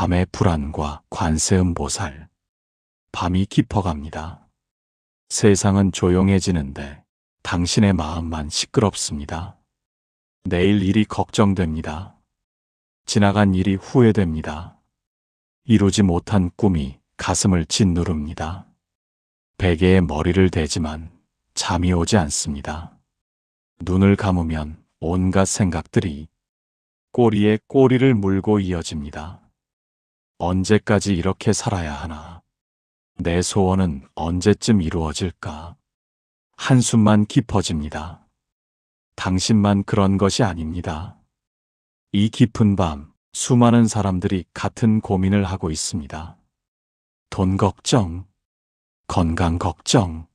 밤의 불안과 관세음보살. 밤이 깊어갑니다. 세상은 조용해지는데 당신의 마음만 시끄럽습니다. 내일 일이 걱정됩니다. 지나간 일이 후회됩니다. 이루지 못한 꿈이 가슴을 짓누릅니다. 베개에 머리를 대지만 잠이 오지 않습니다. 눈을 감으면 온갖 생각들이 꼬리에 꼬리를 물고 이어집니다. 언제까지 이렇게 살아야 하나? 내 소원은 언제쯤 이루어질까? 한숨만 깊어집니다. 당신만 그런 것이 아닙니다. 이 깊은 밤, 수많은 사람들이 같은 고민을 하고 있습니다. 돈 걱정, 건강 걱정,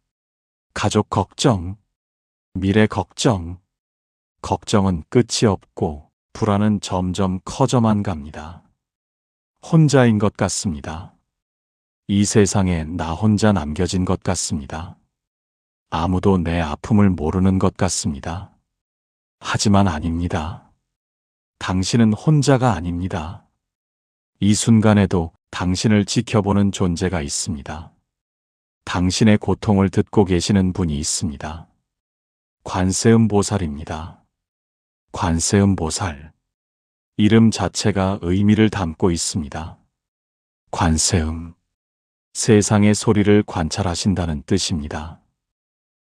가족 걱정, 미래 걱정. 걱정은 끝이 없고 불안은 점점 커져만 갑니다. 혼자인 것 같습니다. 이 세상에 나 혼자 남겨진 것 같습니다. 아무도 내 아픔을 모르는 것 같습니다. 하지만 아닙니다. 당신은 혼자가 아닙니다. 이 순간에도 당신을 지켜보는 존재가 있습니다. 당신의 고통을 듣고 계시는 분이 있습니다. 관세음보살입니다. 관세음보살. 이름 자체가 의미를 담고 있습니다. 관세음. 세상의 소리를 관찰하신다는 뜻입니다.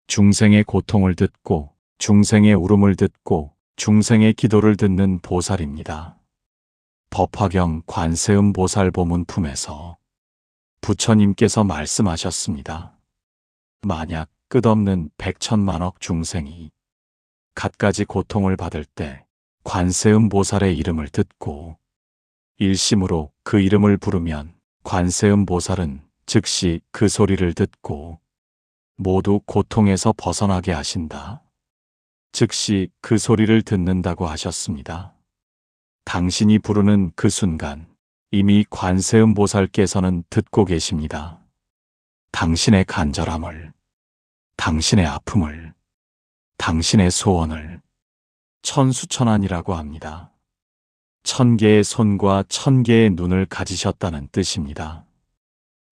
중생의 고통을 듣고, 중생의 울음을 듣고, 중생의 기도를 듣는 보살입니다. 법화경 관세음보살 보문품에서 부처님께서 말씀하셨습니다. 만약 끝없는 백천만억 중생이 갖가지 고통을 받을 때 관세음보살의 이름을 듣고 일심으로 그 이름을 부르면 관세음보살은 즉시 그 소리를 듣고 모두 고통에서 벗어나게 하신다. 즉시 그 소리를 듣는다고 하셨습니다. 당신이 부르는 그 순간 이미 관세음보살께서는 듣고 계십니다. 당신의 간절함을, 당신의 아픔을, 당신의 소원을 천수천안이라고 합니다. 1000개의 손과 1000개의 눈을 가지셨다는 뜻입니다.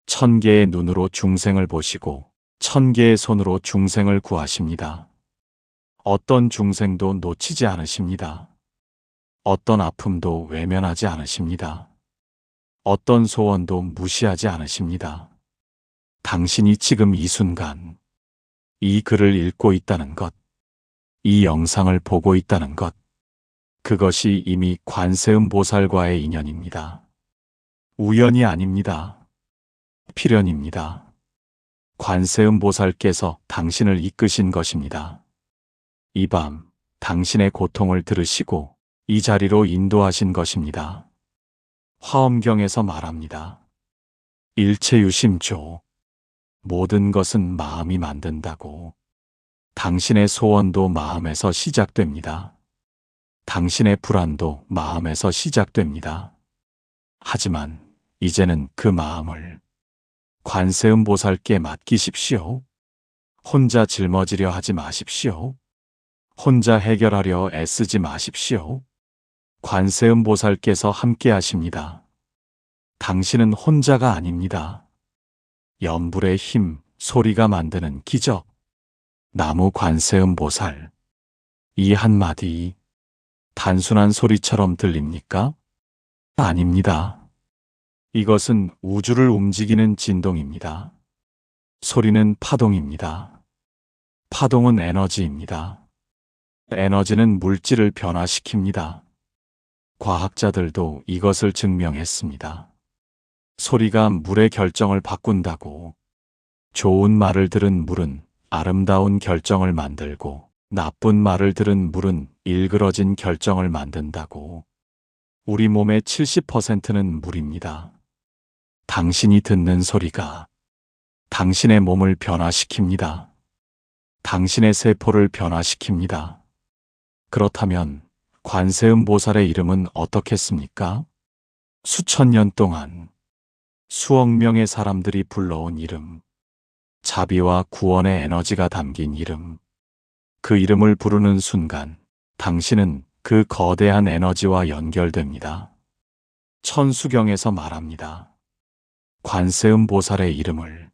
1000개의 눈으로 중생을 보시고 1000개의 손으로 중생을 구하십니다. 어떤 중생도 놓치지 않으십니다. 어떤 아픔도 외면하지 않으십니다. 어떤 소원도 무시하지 않으십니다. 당신이 지금 이 순간 이 글을 읽고 있다는 것, 이 영상을 보고 있다는 것, 그것이 이미 관세음보살과의 인연입니다. 우연이 아닙니다. 필연입니다. 관세음보살께서 당신을 이끄신 것입니다. 이 밤 당신의 고통을 들으시고 이 자리로 인도하신 것입니다. 화엄경에서 말합니다. 일체유심조. 모든 것은 마음이 만든다고. 당신의 소원도 마음에서 시작됩니다. 당신의 불안도 마음에서 시작됩니다. 하지만 이제는 그 마음을 관세음보살께 맡기십시오. 혼자 짊어지려 하지 마십시오. 혼자 해결하려 애쓰지 마십시오. 관세음보살께서 함께 하십니다. 당신은 혼자가 아닙니다. 염불의 힘, 소리가 만드는 기적. 나무 관세음보살. 이 한마디 단순한 소리처럼 들립니까? 아닙니다. 이것은 우주를 움직이는 진동입니다. 소리는 파동입니다. 파동은 에너지입니다. 에너지는 물질을 변화시킵니다. 과학자들도 이것을 증명했습니다. 소리가 물의 결정을 바꾼다고. 좋은 말을 들은 물은 아름다운 결정을 만들고 나쁜 말을 들은 물은 일그러진 결정을 만든다고. 우리 몸의 70%는 물입니다. 당신이 듣는 소리가 당신의 몸을 변화시킵니다. 당신의 세포를 변화시킵니다. 그렇다면 관세음보살의 이름은 어떻겠습니까? 수천 년 동안 수억 명의 사람들이 불러온 이름, 자비와 구원의 에너지가 담긴 이름. 그 이름을 부르는 순간 당신은 그 거대한 에너지와 연결됩니다. 천수경에서 말합니다. 관세음 보살의 이름을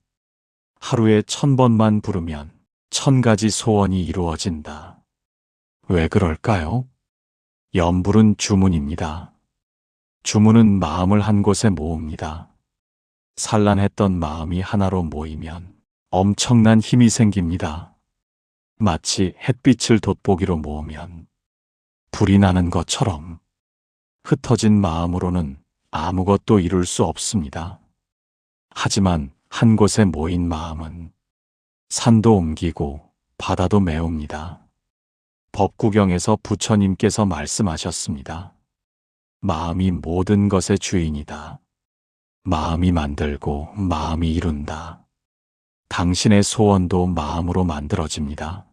하루에 1000번만 부르면 1000가지 소원이 이루어진다. 왜 그럴까요? 염불은 주문입니다. 주문은 마음을 한 곳에 모읍니다. 산란했던 마음이 하나로 모이면 엄청난 힘이 생깁니다. 마치 햇빛을 돋보기로 모으면 불이 나는 것처럼 흩어진 마음으로는 아무것도 이룰 수 없습니다. 하지만 한 곳에 모인 마음은 산도 옮기고 바다도 메웁니다. 법구경에서 부처님께서 말씀하셨습니다. 마음이 모든 것의 주인이다. 마음이 만들고 마음이 이룬다. 당신의 소원도 마음으로 만들어집니다.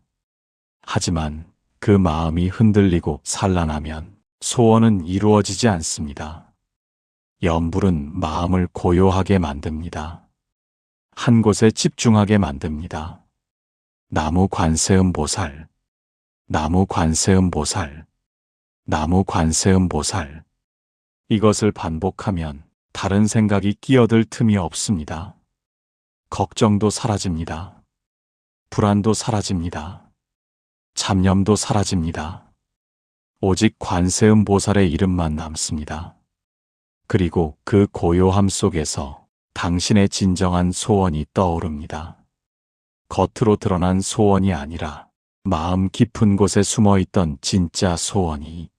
하지만 그 마음이 흔들리고 산란하면 소원은 이루어지지 않습니다. 염불은 마음을 고요하게 만듭니다. 한 곳에 집중하게 만듭니다. 나무 관세음 보살, 나무 관세음 보살, 나무 관세음 보살. 이것을 반복하면 다른 생각이 끼어들 틈이 없습니다. 걱정도 사라집니다. 불안도 사라집니다. 잡념도 사라집니다. 오직 관세음 보살의 이름만 남습니다. 그리고 그 고요함 속에서 당신의 진정한 소원이 떠오릅니다. 겉으로 드러난 소원이 아니라 마음 깊은 곳에 숨어있던 진짜 소원이.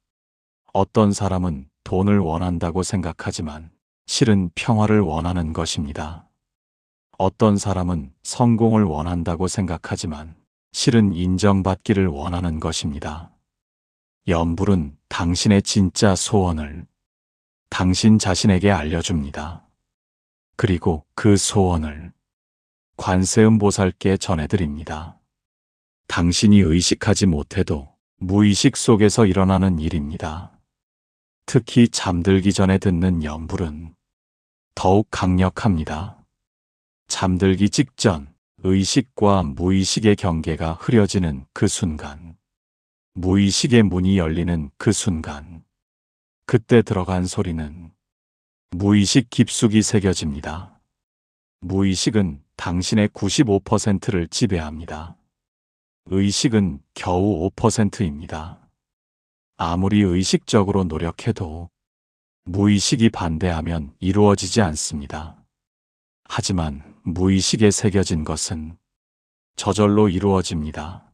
어떤 사람은 돈을 원한다고 생각하지만 실은 평화를 원하는 것입니다. 어떤 사람은 성공을 원한다고 생각하지만 실은 인정받기를 원하는 것입니다. 염불은 당신의 진짜 소원을 당신 자신에게 알려줍니다. 그리고 그 소원을 관세음 보살께 전해드립니다. 당신이 의식하지 못해도 무의식 속에서 일어나는 일입니다. 특히 잠들기 전에 듣는 염불은 더욱 강력합니다. 잠들기 직전 의식과 무의식의 경계가 흐려지는 그 순간, 무의식의 문이 열리는 그 순간, 그때 들어간 소리는 무의식 깊숙이 새겨집니다. 무의식은 당신의 95%를 지배합니다. 의식은 겨우 5%입니다. 아무리 의식적으로 노력해도 무의식이 반대하면 이루어지지 않습니다. 하지만 무의식에 새겨진 것은 저절로 이루어집니다.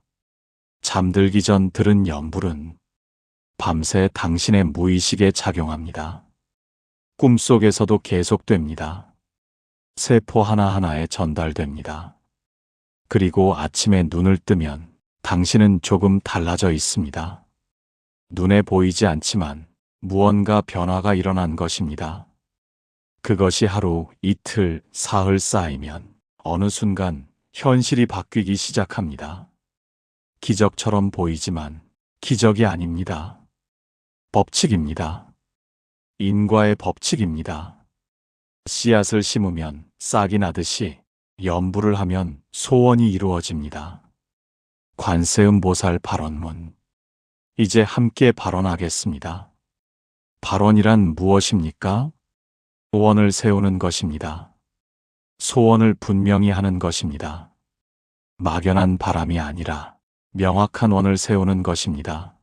잠들기 전 들은 염불은 밤새 당신의 무의식에 작용합니다. 꿈속에서도 계속됩니다. 세포 하나하나에 전달됩니다. 그리고 아침에 눈을 뜨면 당신은 조금 달라져 있습니다. 눈에 보이지 않지만 무언가 변화가 일어난 것입니다. 그것이 하루, 이틀, 사흘 쌓이면 어느 순간 현실이 바뀌기 시작합니다. 기적처럼 보이지만 기적이 아닙니다. 법칙입니다. 인과의 법칙입니다. 씨앗을 심으면 싹이 나듯이 염불을 하면 소원이 이루어집니다. 관세음 보살 발언문. 이제 함께 발언하겠습니다. 발언이란 무엇입니까? 소원을 세우는 것입니다. 소원을 분명히 하는 것입니다. 막연한 바람이 아니라 명확한 원을 세우는 것입니다.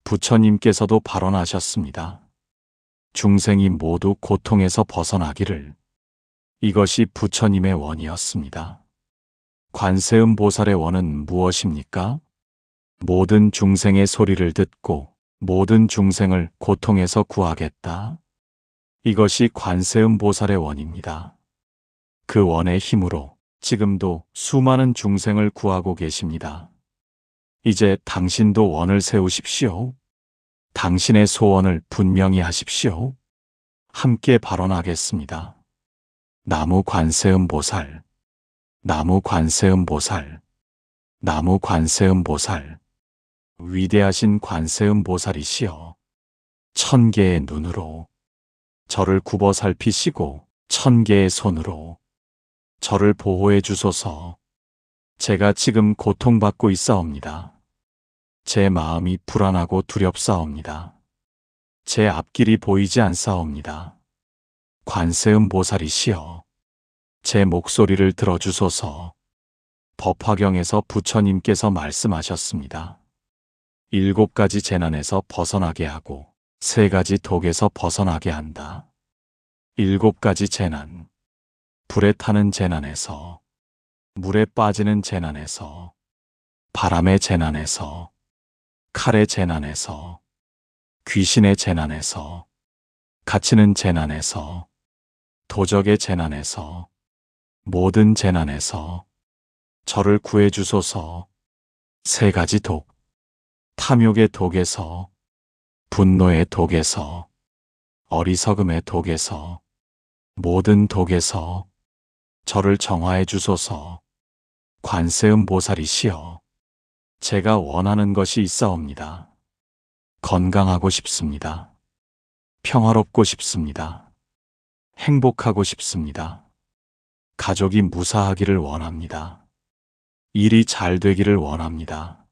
부처님께서도 발언하셨습니다. 중생이 모두 고통에서 벗어나기를. 이것이 부처님의 원이었습니다. 관세음 보살의 원은 무엇입니까? 모든 중생의 소리를 듣고 모든 중생을 고통에서 구하겠다. 이것이 관세음 보살의 원입니다. 그 원의 힘으로 지금도 수많은 중생을 구하고 계십니다. 이제 당신도 원을 세우십시오. 당신의 소원을 분명히 하십시오. 함께 발언하겠습니다. 나무 관세음 보살, 나무 관세음 보살, 나무 관세음 보살. 위대하신 관세음 보살이시여, 1000개의 눈으로 저를 굽어 살피시고 1000개의 손으로 저를 보호해 주소서. 제가 지금 고통받고 있사옵니다. 제 마음이 불안하고 두렵사옵니다. 제 앞길이 보이지 않사옵니다. 관세음보살이시여, 제 목소리를 들어주소서. 법화경에서 부처님께서 말씀하셨습니다. 7가지 재난에서 벗어나게 하고 3가지 독에서 벗어나게 한다. 7가지 재난, 불에 타는 재난에서, 물에 빠지는 재난에서, 바람의 재난에서, 칼의 재난에서, 귀신의 재난에서, 갇히는 재난에서, 도적의 재난에서, 모든 재난에서 저를 구해주소서. 3가지 독, 탐욕의 독에서, 분노의 독에서, 어리석음의 독에서, 모든 독에서 저를 정화해 주소서. 관세음보살이시여, 제가 원하는 것이 있사옵니다. 건강하고 싶습니다. 평화롭고 싶습니다. 행복하고 싶습니다. 가족이 무사하기를 원합니다. 일이 잘 되기를 원합니다.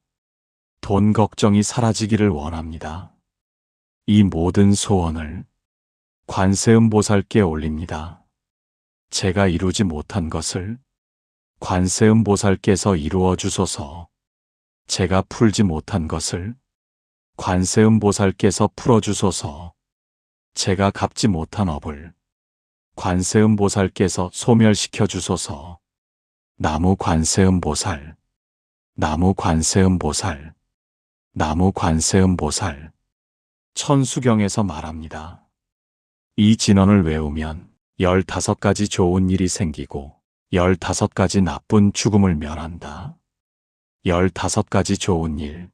돈 걱정이 사라지기를 원합니다. 이 모든 소원을 관세음보살께 올립니다. 제가 이루지 못한 것을 관세음보살께서 이루어 주소서. 제가 풀지 못한 것을 관세음보살께서 풀어 주소서. 제가 갚지 못한 업을 관세음보살께서 소멸시켜 주소서. 나무 관세음보살, 나무 관세음보살, 나무 관세음보살. 천수경에서 말합니다. 이 진언을 외우면 15가지 좋은 일이 생기고 15가지 나쁜 죽음을 면한다. 15가지 좋은 일,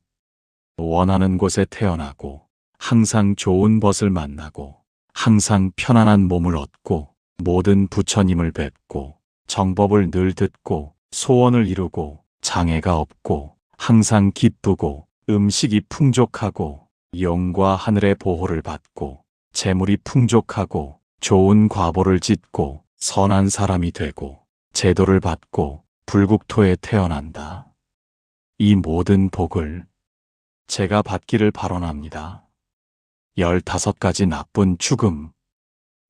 원하는 곳에 태어나고 항상 좋은 벗을 만나고 항상 편안한 몸을 얻고 모든 부처님을 뵙고 정법을 늘 듣고 소원을 이루고 장애가 없고 항상 기쁘고 음식이 풍족하고 영과 하늘의 보호를 받고 재물이 풍족하고 좋은 과보를 짓고 선한 사람이 되고 제도를 받고 불국토에 태어난다. 이 모든 복을 제가 받기를 발언합니다. 15가지 나쁜 죽음,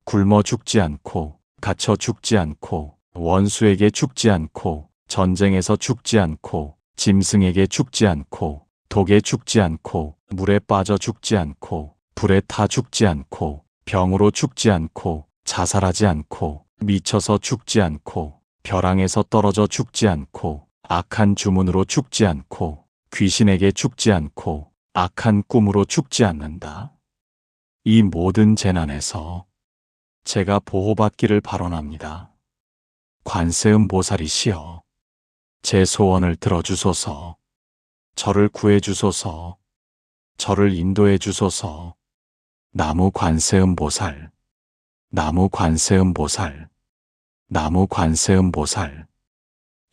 굶어 죽지 않고 갇혀 죽지 않고 원수에게 죽지 않고 전쟁에서 죽지 않고 짐승에게 죽지 않고 독에 죽지 않고 물에 빠져 죽지 않고 불에 타 죽지 않고 병으로 죽지 않고 자살하지 않고 미쳐서 죽지 않고 벼랑에서 떨어져 죽지 않고 악한 주문으로 죽지 않고 귀신에게 죽지 않고 악한 꿈으로 죽지 않는다. 이 모든 재난에서 제가 보호받기를 발언합니다. 관세음보살이시여, 제 소원을 들어주소서. 저를 구해주소서. 저를 인도해 주소서. 나무 관세음보살, 나무 관세음보살, 나무 관세음보살.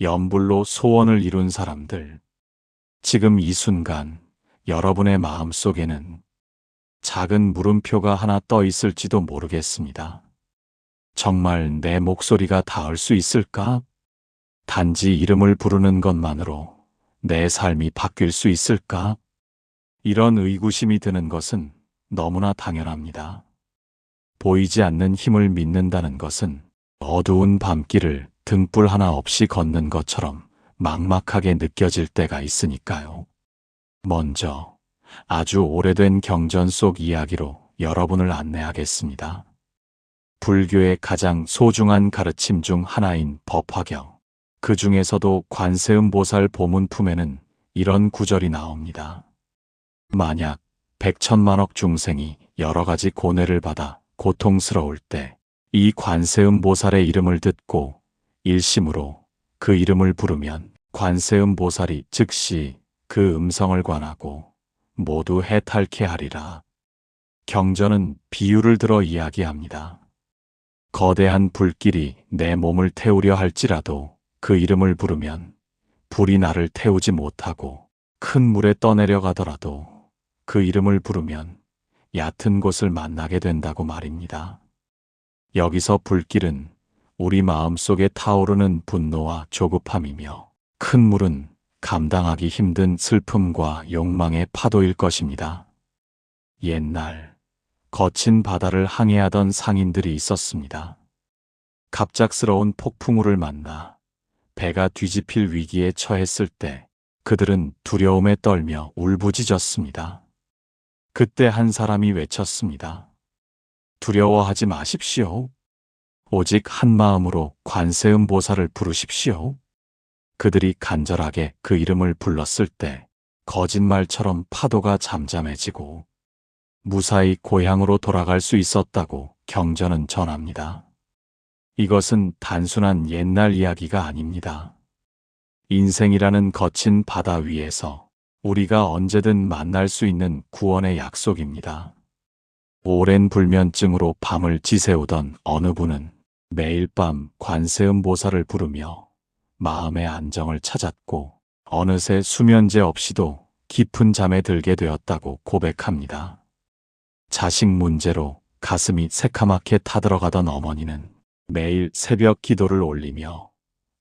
염불로 소원을 이룬 사람들, 지금 이 순간 여러분의 마음속에는 작은 물음표가 하나 떠 있을지도 모르겠습니다. 정말 내 목소리가 닿을 수 있을까? 단지 이름을 부르는 것만으로 내 삶이 바뀔 수 있을까? 이런 의구심이 드는 것은 너무나 당연합니다. 보이지 않는 힘을 믿는다는 것은 어두운 밤길을 등불 하나 없이 걷는 것처럼 막막하게 느껴질 때가 있으니까요. 먼저 아주 오래된 경전 속 이야기로 여러분을 안내하겠습니다. 불교의 가장 소중한 가르침 중 하나인 법화경, 그 중에서도 관세음보살 보문품에는 이런 구절이 나옵니다. 만약 100천만억 중생이 여러 가지 고뇌를 받아 고통스러울 때 이 관세음보살의 이름을 듣고 일심으로 그 이름을 부르면 관세음보살이 즉시 그 음성을 관하고 모두 해탈케 하리라. 경전은 비유를 들어 이야기합니다. 거대한 불길이 내 몸을 태우려 할지라도 그 이름을 부르면 불이 나를 태우지 못하고 큰 물에 떠내려가더라도 그 이름을 부르면 얕은 곳을 만나게 된다고 말입니다. 여기서 불길은 우리 마음속에 타오르는 분노와 조급함이며 큰 물은 감당하기 힘든 슬픔과 욕망의 파도일 것입니다. 옛날 거친 바다를 항해하던 상인들이 있었습니다. 갑작스러운 폭풍우를 만나 배가 뒤집힐 위기에 처했을 때 그들은 두려움에 떨며 울부짖었습니다. 그때 한 사람이 외쳤습니다. 두려워하지 마십시오. 오직 한 마음으로 관세음 보살을 부르십시오. 그들이 간절하게 그 이름을 불렀을 때 거짓말처럼 파도가 잠잠해지고 무사히 고향으로 돌아갈 수 있었다고 경전은 전합니다. 이것은 단순한 옛날 이야기가 아닙니다. 인생이라는 거친 바다 위에서 우리가 언제든 만날 수 있는 구원의 약속입니다. 오랜 불면증으로 밤을 지새우던 어느 분은 매일 밤 관세음 보살을 부르며 마음의 안정을 찾았고 어느새 수면제 없이도 깊은 잠에 들게 되었다고 고백합니다. 자식 문제로 가슴이 새카맣게 타들어가던 어머니는 매일 새벽 기도를 올리며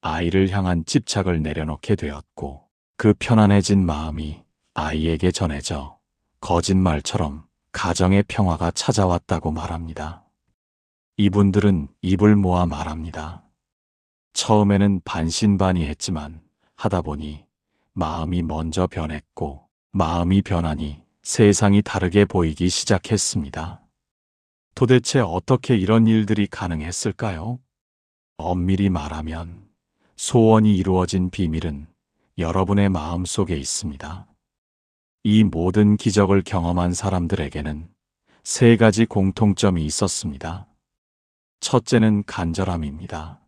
아이를 향한 집착을 내려놓게 되었고 그 편안해진 마음이 아이에게 전해져 거짓말처럼 가정의 평화가 찾아왔다고 말합니다. 이분들은 입을 모아 말합니다. 처음에는 반신반의했지만 하다 보니 마음이 먼저 변했고 마음이 변하니 세상이 다르게 보이기 시작했습니다. 도대체 어떻게 이런 일들이 가능했을까요? 엄밀히 말하면 소원이 이루어진 비밀은 여러분의 마음 속에 있습니다. 이 모든 기적을 경험한 사람들에게는 세 가지 공통점이 있었습니다. 첫째는 간절함입니다.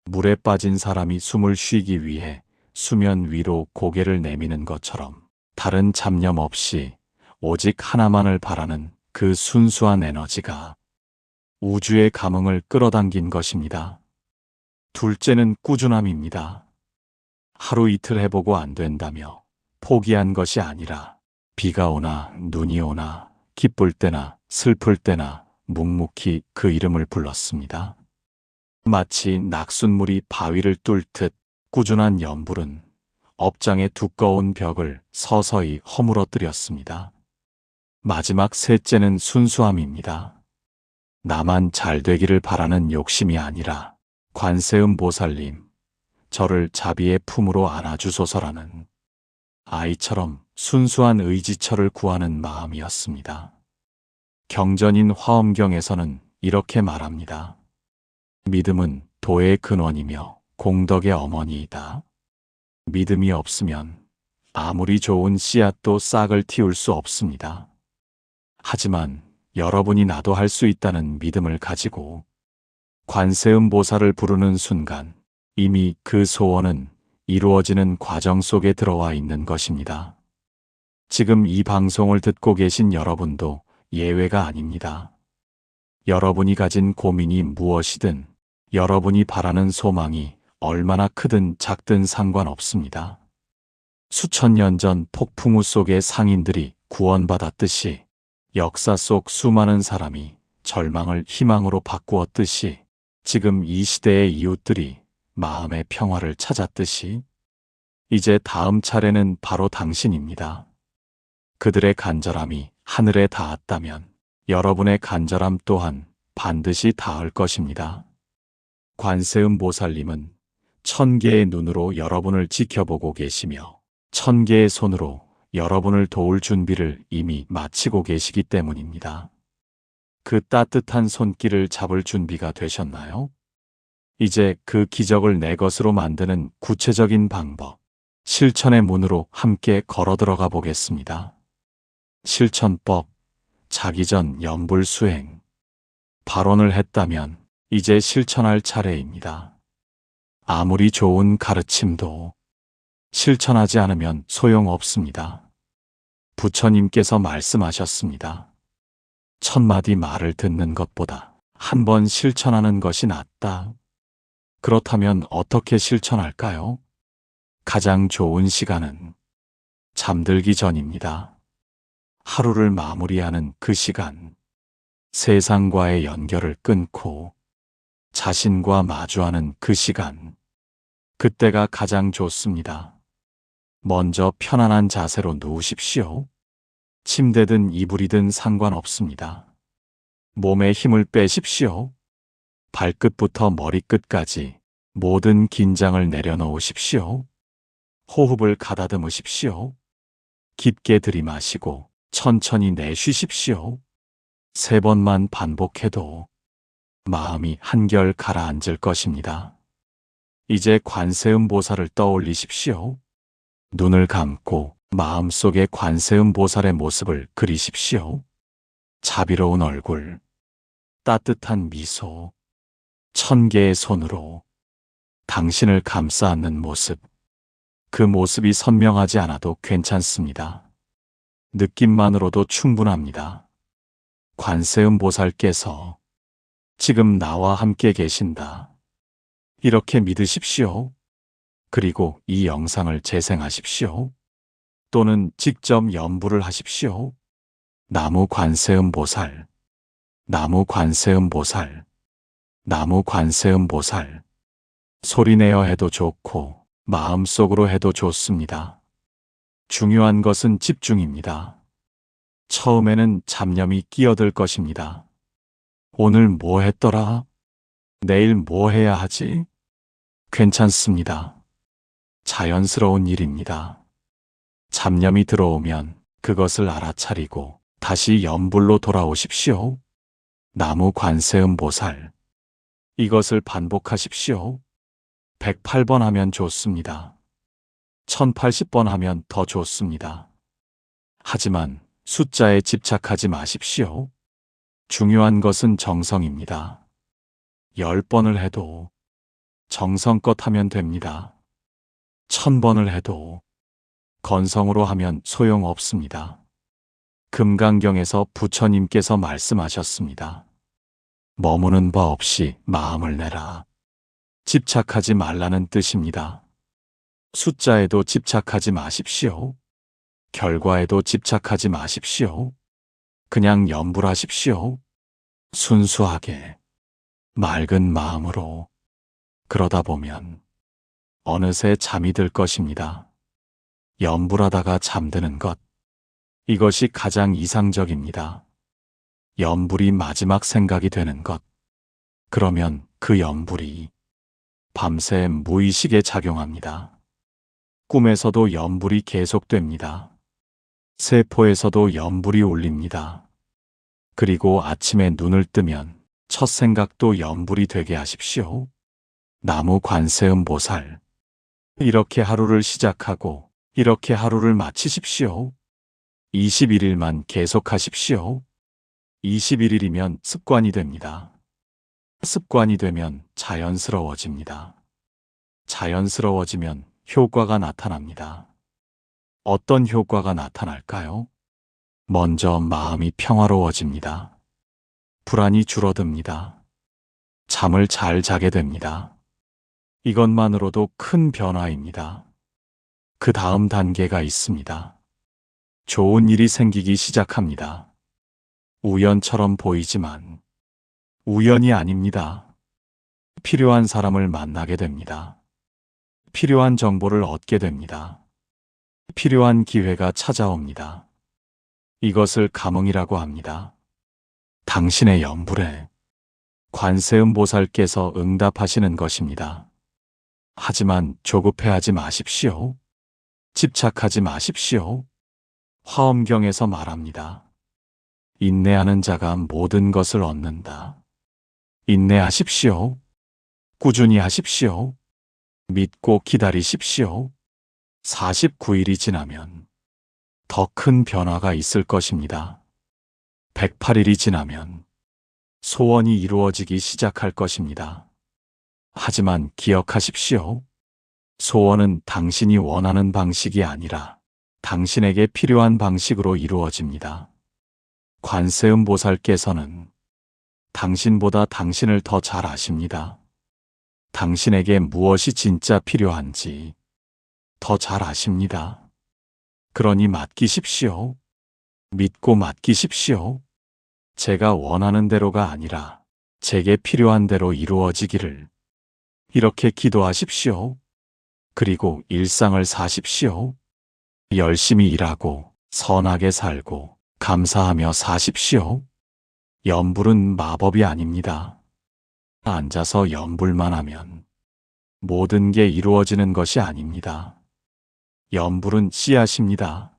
물에 빠진 사람이 숨을 쉬기 위해 수면 위로 고개를 내미는 것처럼 다른 잡념 없이 오직 하나만을 바라는 그 순수한 에너지가 우주의 감흥을 끌어당긴 것입니다. 둘째는 꾸준함입니다. 하루 이틀 해보고 안 된다며 포기한 것이 아니라 비가 오나 눈이 오나 기쁠 때나 슬플 때나 묵묵히 그 이름을 불렀습니다. 마치 낙숫물이 바위를 뚫듯 꾸준한 염불은 업장의 두꺼운 벽을 서서히 허물어뜨렸습니다. 마지막 셋째는 순수함입니다. 나만 잘 되기를 바라는 욕심이 아니라 관세음 보살님, 저를 자비의 품으로 안아주소서라는 아이처럼 순수한 의지처를 구하는 마음이었습니다. 경전인 화엄경에서는 이렇게 말합니다. 믿음은 도의 근원이며 공덕의 어머니이다. 믿음이 없으면 아무리 좋은 씨앗도 싹을 틔울 수 없습니다. 하지만 여러분이 나도 할 수 있다는 믿음을 가지고 관세음 보살을 부르는 순간 이미 그 소원은 이루어지는 과정 속에 들어와 있는 것입니다. 지금 이 방송을 듣고 계신 여러분도 예외가 아닙니다. 여러분이 가진 고민이 무엇이든 여러분이 바라는 소망이 얼마나 크든 작든 상관없습니다. 수천 년 전 폭풍우 속의 상인들이 구원받았듯이 역사 속 수많은 사람이 절망을 희망으로 바꾸었듯이 지금 이 시대의 이웃들이 마음의 평화를 찾았듯이 이제 다음 차례는 바로 당신입니다. 그들의 간절함이 하늘에 닿았다면 여러분의 간절함 또한 반드시 닿을 것입니다. 관세음 보살님은 1000개의 눈으로 여러분을 지켜보고 계시며 1000개의 손으로 여러분을 도울 준비를 이미 마치고 계시기 때문입니다. 그 따뜻한 손길을 잡을 준비가 되셨나요? 이제 그 기적을 내 것으로 만드는 구체적인 방법, 실천의 문으로 함께 걸어 들어가 보겠습니다. 실천법, 자기 전 염불 수행. 발언을 했다면 이제 실천할 차례입니다. 아무리 좋은 가르침도 실천하지 않으면 소용없습니다. 부처님께서 말씀하셨습니다. 1000마디 말을 듣는 것보다 한 번 실천하는 것이 낫다. 그렇다면 어떻게 실천할까요? 가장 좋은 시간은 잠들기 전입니다. 하루를 마무리하는 그 시간, 세상과의 연결을 끊고 자신과 마주하는 그 시간, 그때가 가장 좋습니다. 먼저 편안한 자세로 누우십시오. 침대든 이불이든 상관없습니다. 몸에 힘을 빼십시오. 발끝부터 머리끝까지 모든 긴장을 내려놓으십시오. 호흡을 가다듬으십시오. 깊게 들이마시고 천천히 내쉬십시오. 3번만 반복해도 마음이 한결 가라앉을 것입니다. 이제 관세음보살을 떠올리십시오. 눈을 감고 마음속에 관세음보살의 모습을 그리십시오. 자비로운 얼굴, 따뜻한 미소, 1000개의 손으로 당신을 감싸 안는 모습, 그 모습이 선명하지 않아도 괜찮습니다. 느낌만으로도 충분합니다. 관세음보살께서 지금 나와 함께 계신다. 이렇게 믿으십시오. 그리고 이 영상을 재생하십시오. 또는 직접 연부를 하십시오. 나무 관세음보살, 나무 관세음보살, 나무 관세음보살. 소리내어 해도 좋고 마음속으로 해도 좋습니다. 중요한 것은 집중입니다. 처음에는 잡념이 끼어들 것입니다. 오늘 뭐 했더라? 내일 뭐 해야 하지? 괜찮습니다. 자연스러운 일입니다. 잡념이 들어오면 그것을 알아차리고 다시 염불로 돌아오십시오. 나무 관세음보살. 이것을 반복하십시오. 108번 하면 좋습니다. 1080번 하면 더 좋습니다. 하지만 숫자에 집착하지 마십시오. 중요한 것은 정성입니다. 10번을 해도 정성껏 하면 됩니다. 1000번을 해도 건성으로 하면 소용없습니다. 금강경에서 부처님께서 말씀하셨습니다. 머무는 바 없이 마음을 내라. 집착하지 말라는 뜻입니다. 숫자에도 집착하지 마십시오. 결과에도 집착하지 마십시오. 그냥 염불하십시오. 순수하게, 맑은 마음으로. 그러다 보면 어느새 잠이 들 것입니다. 염불하다가 잠드는 것, 이것이 가장 이상적입니다. 염불이 마지막 생각이 되는 것, 그러면 그 염불이 밤새 무의식에 작용합니다. 꿈에서도 염불이 계속됩니다. 세포에서도 염불이 울립니다. 그리고 아침에 눈을 뜨면 첫 생각도 염불이 되게 하십시오. 나무 관세음보살. 이렇게 하루를 시작하고 이렇게 하루를 마치십시오. 21일만 계속하십시오. 21일이면 습관이 됩니다. 습관이 되면 자연스러워집니다. 자연스러워지면 효과가 나타납니다. 어떤 효과가 나타날까요? 먼저 마음이 평화로워집니다. 불안이 줄어듭니다. 잠을 잘 자게 됩니다. 이것만으로도 큰 변화입니다. 그 다음 단계가 있습니다. 좋은 일이 생기기 시작합니다. 우연처럼 보이지만 우연이 아닙니다. 필요한 사람을 만나게 됩니다. 필요한 정보를 얻게 됩니다. 필요한 기회가 찾아옵니다. 이것을 감응이라고 합니다. 당신의 염불에 관세음보살께서 응답하시는 것입니다. 하지만 조급해하지 마십시오. 집착하지 마십시오. 화엄경에서 말합니다. 인내하는 자가 모든 것을 얻는다. 인내하십시오. 꾸준히 하십시오. 믿고 기다리십시오. 49일이 지나면 더 큰 변화가 있을 것입니다. 108일이 지나면 소원이 이루어지기 시작할 것입니다. 하지만 기억하십시오. 소원은 당신이 원하는 방식이 아니라 당신에게 필요한 방식으로 이루어집니다. 관세음보살께서는 당신보다 당신을 더 잘 아십니다. 당신에게 무엇이 진짜 필요한지 더 잘 아십니다. 그러니 맡기십시오. 믿고 맡기십시오. 제가 원하는 대로가 아니라 제게 필요한 대로 이루어지기를. 이렇게 기도하십시오. 그리고 일상을 사십시오. 열심히 일하고 선하게 살고 감사하며 사십시오. 염불은 마법이 아닙니다. 앉아서 염불만 하면 모든 게 이루어지는 것이 아닙니다. 염불은 씨앗입니다.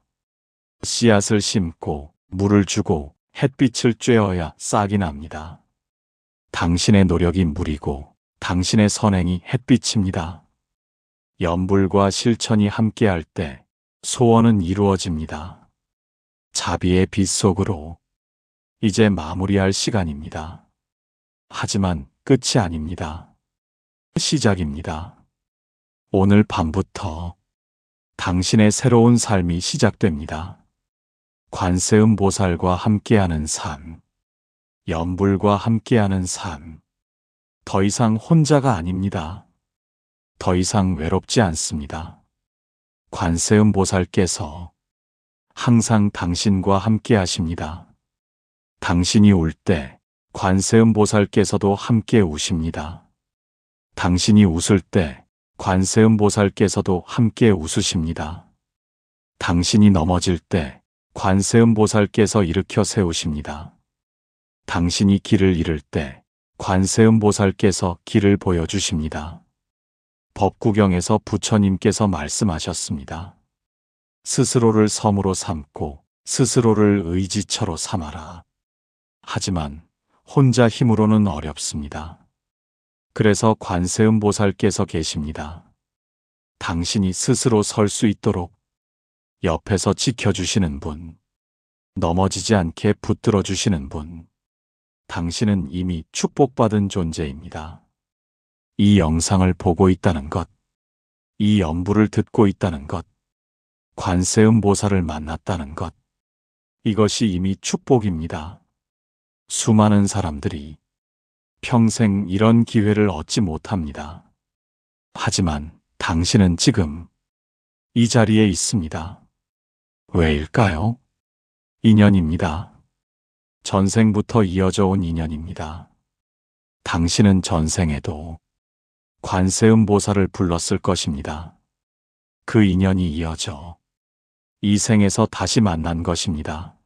씨앗을 심고 물을 주고 햇빛을 쬐어야 싹이 납니다. 당신의 노력이 물이고 당신의 선행이 햇빛입니다. 염불과 실천이 함께할 때 소원은 이루어집니다. 자비의 빛 속으로 이제 마무리할 시간입니다. 하지만 끝이 아닙니다. 시작입니다. 오늘 밤부터 당신의 새로운 삶이 시작됩니다. 관세음 보살과 함께하는 삶, 염불과 함께하는 삶. 더 이상 혼자가 아닙니다. 더 이상 외롭지 않습니다. 관세음 보살께서 항상 당신과 함께 하십니다. 당신이 울 때 관세음 보살께서도 함께 우십니다. 당신이 웃을 때 관세음 보살께서도 함께 웃으십니다. 당신이 넘어질 때 관세음 보살께서 일으켜 세우십니다. 당신이 길을 잃을 때 관세음 보살께서 길을 보여주십니다. 법구경에서 부처님께서 말씀하셨습니다. 스스로를 섬으로 삼고 스스로를 의지처로 삼아라. 하지만 혼자 힘으로는 어렵습니다. 그래서 관세음 보살께서 계십니다. 당신이 스스로 설 수 있도록 옆에서 지켜주시는 분, 넘어지지 않게 붙들어 주시는 분, 당신은 이미 축복받은 존재입니다. 이 영상을 보고 있다는 것, 이 연부를 듣고 있다는 것, 관세음 보살을 만났다는 것, 이것이 이미 축복입니다. 수많은 사람들이 평생 이런 기회를 얻지 못합니다. 하지만 당신은 지금 이 자리에 있습니다. 왜일까요? 인연입니다. 전생부터 이어져 온 인연입니다. 당신은 전생에도 관세음 보살을 불렀을 것입니다. 그 인연이 이어져 이 생에서 다시 만난 것입니다.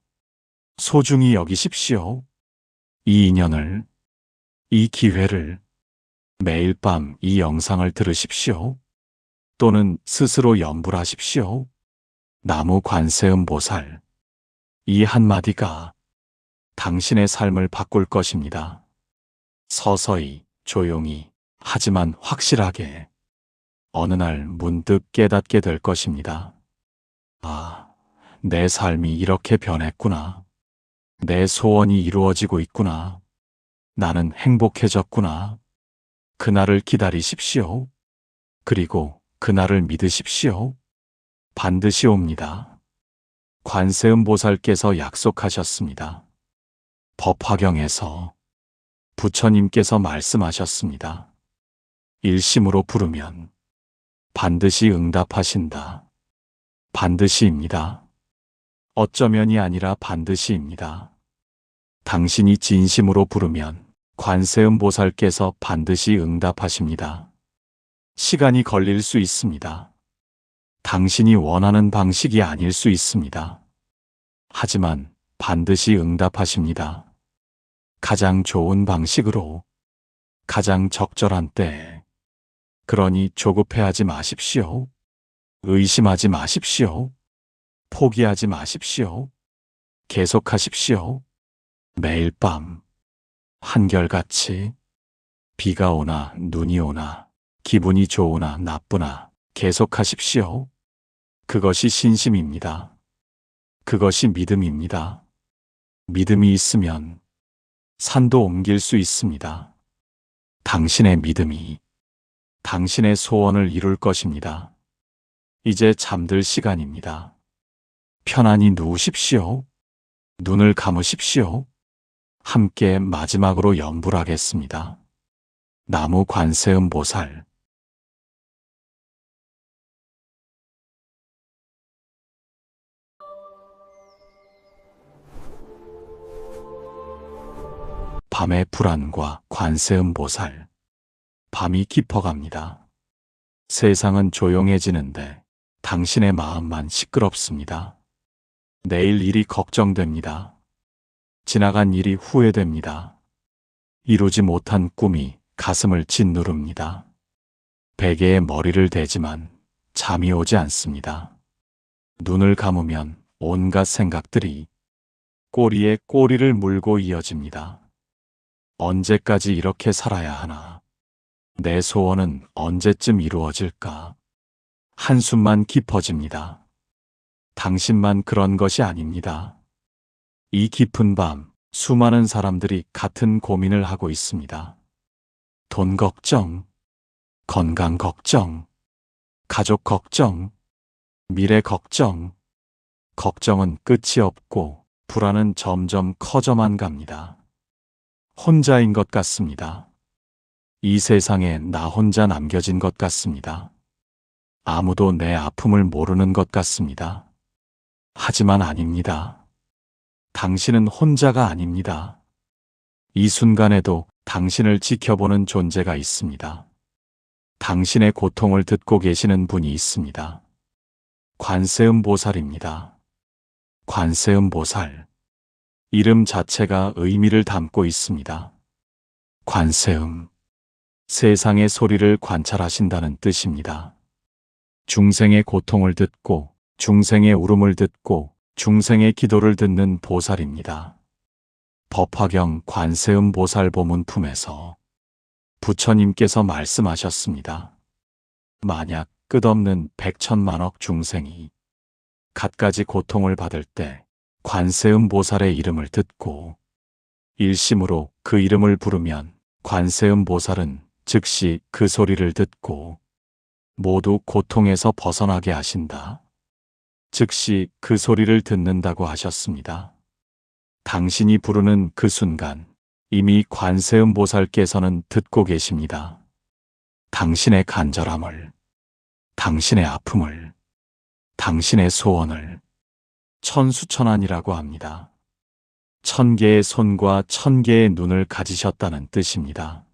소중히 여기십시오. 이 인연을, 이 기회를. 매일 밤 이 영상을 들으십시오. 또는 스스로 염불하십시오. 나무 관세음 보살. 이 한마디가 당신의 삶을 바꿀 것입니다. 서서히, 조용히, 하지만 확실하게 어느 날 문득 깨닫게 될 것입니다. 아, 내 삶이 이렇게 변했구나. 내 소원이 이루어지고 있구나. 나는 행복해졌구나. 그날을 기다리십시오. 그리고 그날을 믿으십시오. 반드시 옵니다. 관세음 보살께서 약속하셨습니다. 법화경에서 부처님께서 말씀하셨습니다. 일심으로 부르면 반드시 응답하신다. 반드시입니다. 어쩌면이 아니라 반드시입니다. 당신이 진심으로 부르면 관세음 보살께서 반드시 응답하십니다. 시간이 걸릴 수 있습니다. 당신이 원하는 방식이 아닐 수 있습니다. 하지만 반드시 응답하십니다. 가장 좋은 방식으로, 가장 적절한 때에. 그러니 조급해하지 마십시오. 의심하지 마십시오. 포기하지 마십시오. 계속하십시오. 매일 밤 한결같이 비가 오나 눈이 오나 기분이 좋으나 나쁘나 계속하십시오. 그것이 신심입니다. 그것이 믿음입니다. 믿음이 있으면 산도 옮길 수 있습니다. 당신의 믿음이 당신의 소원을 이룰 것입니다. 이제 잠들 시간입니다. 편안히 누우십시오. 눈을 감으십시오. 함께 마지막으로 염불하겠습니다. 나무 관세음 보살. 밤의 불안과 관세음 보살. 밤이 깊어갑니다. 세상은 조용해지는데 당신의 마음만 시끄럽습니다. 내일 일이 걱정됩니다. 지나간 일이 후회됩니다. 이루지 못한 꿈이 가슴을 짓누릅니다. 베개에 머리를 대지만 잠이 오지 않습니다. 눈을 감으면 온갖 생각들이 꼬리에 꼬리를 물고 이어집니다. 언제까지 이렇게 살아야 하나? 내 소원은 언제쯤 이루어질까? 한숨만 깊어집니다. 당신만 그런 것이 아닙니다. 이 깊은 밤, 수많은 사람들이 같은 고민을 하고 있습니다. 돈 걱정, 건강 걱정, 가족 걱정, 미래 걱정. 걱정은 끝이 없고 불안은 점점 커져만 갑니다. 혼자인 것 같습니다. 이 세상에 나 혼자 남겨진 것 같습니다. 아무도 내 아픔을 모르는 것 같습니다. 하지만 아닙니다. 당신은 혼자가 아닙니다. 이 순간에도 당신을 지켜보는 존재가 있습니다. 당신의 고통을 듣고 계시는 분이 있습니다. 관세음 보살입니다. 관세음 보살. 이름 자체가 의미를 담고 있습니다. 관세음. 세상의 소리를 관찰하신다는 뜻입니다. 중생의 고통을 듣고, 중생의 울음을 듣고, 중생의 기도를 듣는 보살입니다. 법화경 관세음 보살 보문품에서 부처님께서 말씀하셨습니다. 만약 끝없는 백천만억 중생이 갖가지 고통을 받을 때 관세음 보살의 이름을 듣고 일심으로 그 이름을 부르면 관세음 보살은 즉시 그 소리를 듣고 모두 고통에서 벗어나게 하신다. 즉시 그 소리를 듣는다고 하셨습니다. 당신이 부르는 그 순간 이미 관세음 보살께서는 듣고 계십니다. 당신의 간절함을, 당신의 아픔을, 당신의 소원을 천수천안이라고 합니다. 1000개의 손과 1000개의 눈을 가지셨다는 뜻입니다.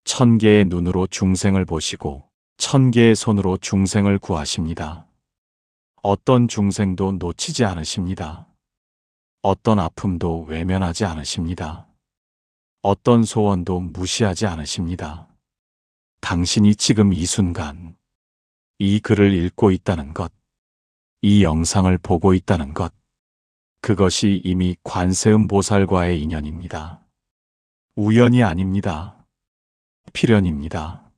1000개의 눈으로 중생을 보시고 1000개의 손으로 중생을 구하십니다. 어떤 중생도 놓치지 않으십니다. 어떤 아픔도 외면하지 않으십니다. 어떤 소원도 무시하지 않으십니다. 당신이 지금 이 순간 이 글을 읽고 있다는 것, 이 영상을 보고 있다는 것, 그것이 이미 관세음 보살과의 인연입니다. 우연이 아닙니다. 필연입니다.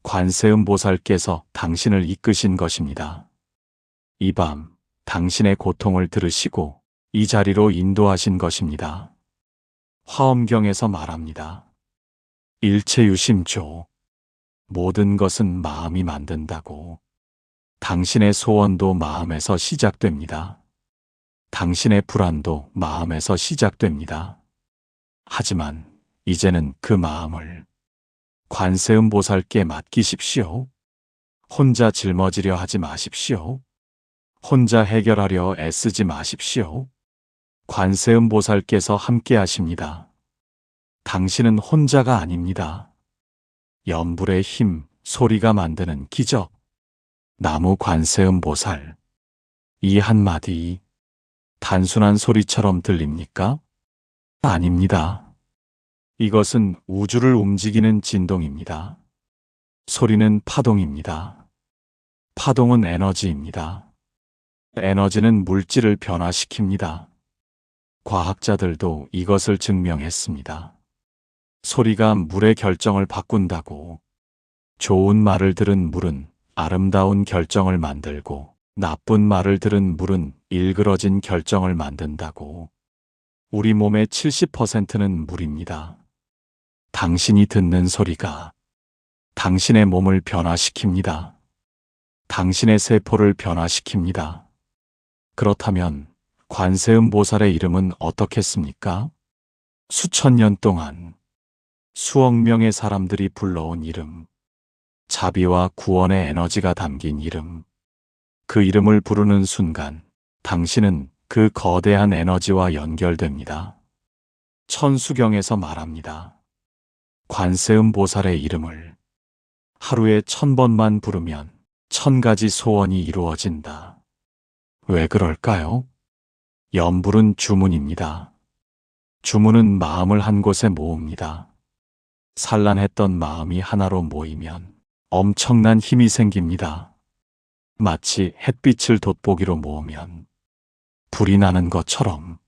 관세음 보살께서 당신을 이끄신 것입니다. 이 밤 당신의 고통을 들으시고 이 자리로 인도하신 것입니다. 화엄경에서 말합니다. 일체유심조. 모든 것은 마음이 만든다고. 당신의 소원도 마음에서 시작됩니다. 당신의 불안도 마음에서 시작됩니다. 하지만 이제는 그 마음을 관세음 보살께 맡기십시오. 혼자 짊어지려 하지 마십시오. 혼자 해결하려 애쓰지 마십시오. 관세음 보살께서 함께 하십니다. 당신은 혼자가 아닙니다. 염불의 힘, 소리가 만드는 기적. 나무 관세음 보살. 이 한마디 단순한 소리처럼 들립니까? 아닙니다. 이것은 우주를 움직이는 진동입니다. 소리는 파동입니다. 파동은 에너지입니다. 에너지는 물질을 변화시킵니다. 과학자들도 이것을 증명했습니다. 소리가 물의 결정을 바꾼다고. 좋은 말을 들은 물은 아름다운 결정을 만들고 나쁜 말을 들은 물은 일그러진 결정을 만든다고. 우리 몸의 70%는 물입니다. 당신이 듣는 소리가 당신의 몸을 변화시킵니다. 당신의 세포를 변화시킵니다. 그렇다면 관세음 보살의 이름은 어떻겠습니까? 수천 년 동안 수억 명의 사람들이 불러온 이름, 자비와 구원의 에너지가 담긴 이름. 그 이름을 부르는 순간 당신은 그 거대한 에너지와 연결됩니다. 천수경에서 말합니다. 관세음 보살의 이름을 하루에 1000번만 부르면 1000가지 소원이 이루어진다. 왜 그럴까요? 염불은 주문입니다. 주문은 마음을 한 곳에 모읍니다. 산란했던 마음이 하나로 모이면 엄청난 힘이 생깁니다. 마치 햇빛을 돋보기로 모으면 불이 나는 것처럼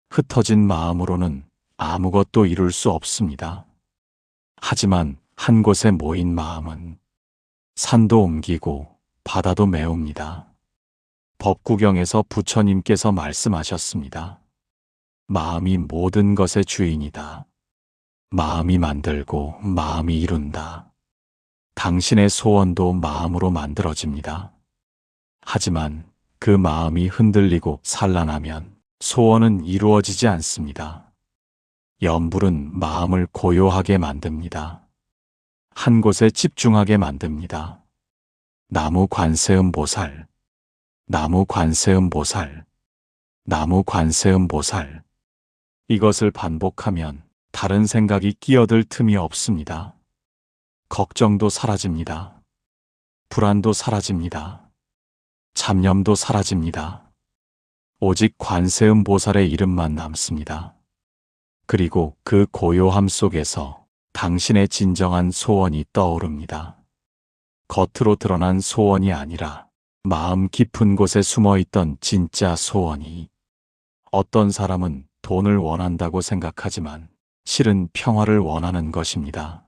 흩어진 마음으로는 아무것도 이룰 수 없습니다. 하지만 한 곳에 모인 마음은 산도 옮기고 바다도 메웁니다. 법구경에서 부처님께서 말씀하셨습니다. 마음이 모든 것의 주인이다. 마음이 만들고 마음이 이룬다. 당신의 소원도 마음으로 만들어집니다. 하지만 그 마음이 흔들리고 산란하면 소원은 이루어지지 않습니다. 염불은 마음을 고요하게 만듭니다. 한 곳에 집중하게 만듭니다. 나무 관세음 보살, 나무 관세음 보살, 나무 관세음 보살. 이것을 반복하면 다른 생각이 끼어들 틈이 없습니다. 걱정도 사라집니다. 불안도 사라집니다. 잡념도 사라집니다. 오직 관세음 보살의 이름만 남습니다. 그리고 그 고요함 속에서 당신의 진정한 소원이 떠오릅니다. 겉으로 드러난 소원이 아니라 마음 깊은 곳에 숨어있던 진짜 소원이. 어떤 사람은 돈을 원한다고 생각하지만 실은 평화를 원하는 것입니다.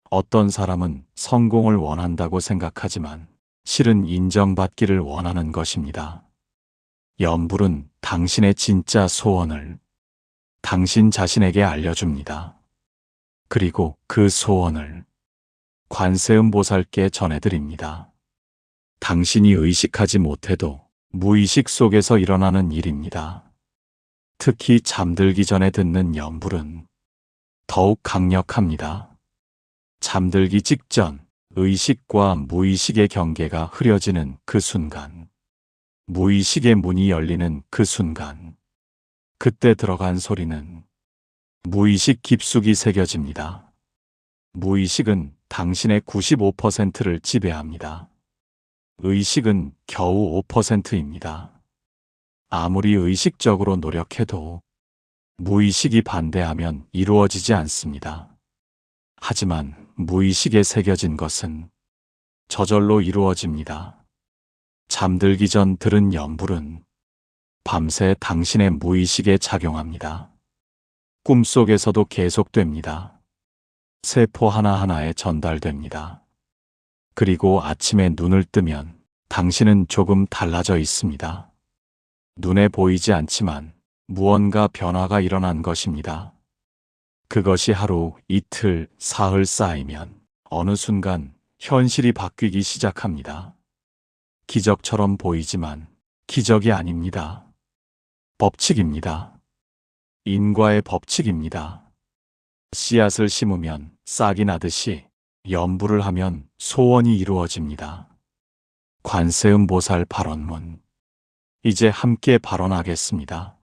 어떤 사람은 성공을 원한다고 생각하지만 실은 인정받기를 원하는 것입니다. 염불은 당신의 진짜 소원을 당신 자신에게 알려줍니다. 그리고 그 소원을 관세음 보살께 전해드립니다. 당신이 의식하지 못해도 무의식 속에서 일어나는 일입니다. 특히 잠들기 전에 듣는 염불은 더욱 강력합니다. 잠들기 직전 의식과 무의식의 경계가 흐려지는 그 순간, 무의식의 문이 열리는 그 순간, 그때 들어간 소리는 무의식 깊숙이 새겨집니다. 무의식은 당신의 95%를 지배합니다. 의식은 겨우 5%입니다. 아무리 의식적으로 노력해도 무의식이 반대하면 이루어지지 않습니다. 하지만 무의식에 새겨진 것은 저절로 이루어집니다. 잠들기 전 들은 염불은 밤새 당신의 무의식에 작용합니다. 꿈속에서도 계속됩니다. 세포 하나하나에 전달됩니다. 그리고 아침에 눈을 뜨면 당신은 조금 달라져 있습니다. 눈에 보이지 않지만 무언가 변화가 일어난 것입니다. 그것이 하루, 이틀, 사흘 쌓이면 어느 순간 현실이 바뀌기 시작합니다. 기적처럼 보이지만 기적이 아닙니다. 법칙입니다. 인과의 법칙입니다. 씨앗을 심으면 싹이 나듯이 염불을 하면 소원이 이루어집니다. 관세음 보살 발언문. 이제 함께 발언하겠습니다.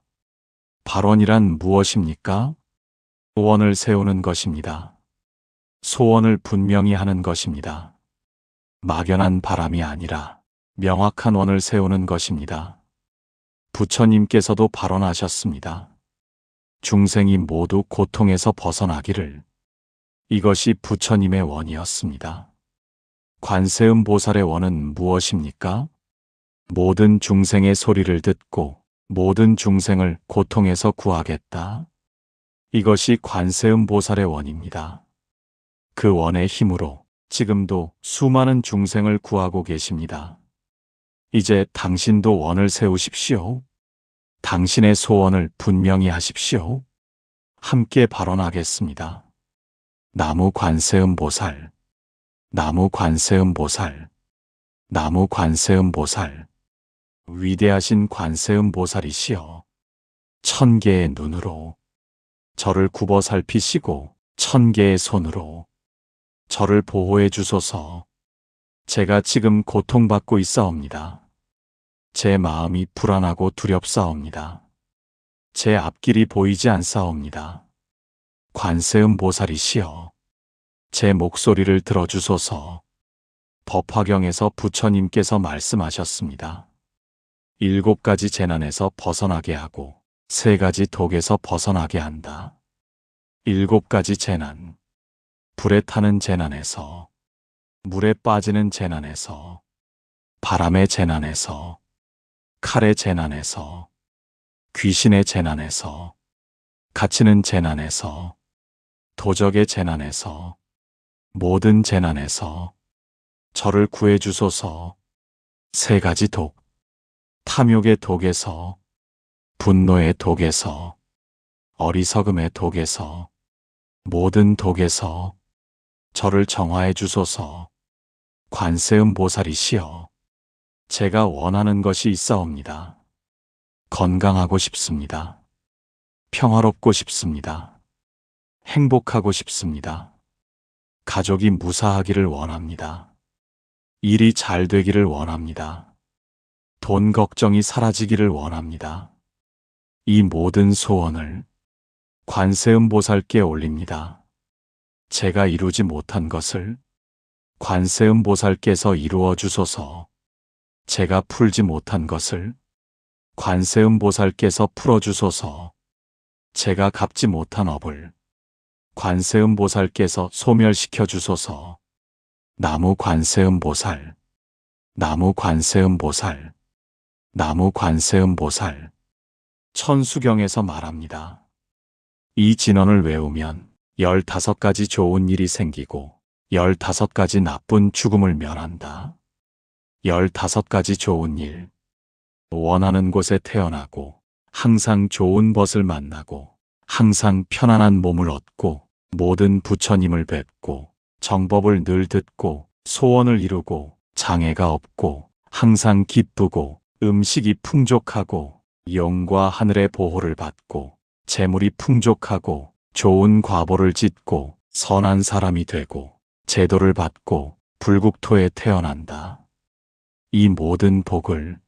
발언이란 무엇입니까? 소원을 세우는 것입니다. 소원을 분명히 하는 것입니다. 막연한 바람이 아니라 명확한 원을 세우는 것입니다. 부처님께서도 발언하셨습니다. 중생이 모두 고통에서 벗어나기를. 이것이 부처님의 원이었습니다. 관세음 보살의 원은 무엇입니까? 모든 중생의 소리를 듣고 모든 중생을 고통에서 구하겠다. 이것이 관세음 보살의 원입니다. 그 원의 힘으로 지금도 수많은 중생을 구하고 계십니다. 이제 당신도 원을 세우십시오. 당신의 소원을 분명히 하십시오. 함께 발언하겠습니다. 나무 관세음 보살, 나무 관세음 보살, 나무 관세음 보살. 위대하신 관세음 보살이시여, 1000개의 눈으로 저를 굽어 살피시고 1000개의 손으로 저를 보호해 주소서. 제가 지금 고통받고 있사옵니다. 제 마음이 불안하고 두렵사옵니다. 제 앞길이 보이지 않사옵니다. 관세음 보살이시여, 제 목소리를 들어주소서. 법화경에서 부처님께서 말씀하셨습니다. 7가지 재난에서 벗어나게 하고 세 가지 독에서 벗어나게 한다. 일곱 가지 재난, 불에 타는 재난에서, 물에 빠지는 재난에서, 바람의 재난에서, 칼의 재난에서, 귀신의 재난에서, 갇히는 재난에서, 도적의 재난에서, 모든 재난에서 저를 구해주소서. 세 가지 독, 탐욕의 독에서, 분노의 독에서, 어리석음의 독에서, 모든 독에서 저를 정화해 주소서. 관세음 보살이시여, 제가 원하는 것이 있사옵니다. 건강하고 싶습니다. 평화롭고 싶습니다. 행복하고 싶습니다. 가족이 무사하기를 원합니다. 일이 잘 되기를 원합니다. 돈 걱정이 사라지기를 원합니다. 이 모든 소원을 관세음 보살께 올립니다. 제가 이루지 못한 것을 관세음 보살께서 이루어 주소서. 제가 풀지 못한 것을 관세음 보살께서 풀어 주소서. 제가 갚지 못한 업을 관세음 보살께서 소멸시켜 주소서. 나무 관세음 보살, 나무 관세음 보살, 나무 관세음 보살. 천수경에서 말합니다. 이 진언을 외우면 15가지 좋은 일이 생기고 15가지 나쁜 죽음을 면한다. 15가지 좋은 일, 원하는 곳에 태어나고 항상 좋은 벗을 만나고 항상 편안한 몸을 얻고 모든 부처님을 뵙고 정법을 늘 듣고 소원을 이루고 장애가 없고 항상 기쁘고 음식이 풍족하고 영과 하늘의 보호를 받고 재물이 풍족하고 좋은 과보를 짓고 선한 사람이 되고 제도를 받고 불국토에 태어난다. 이 모든 복을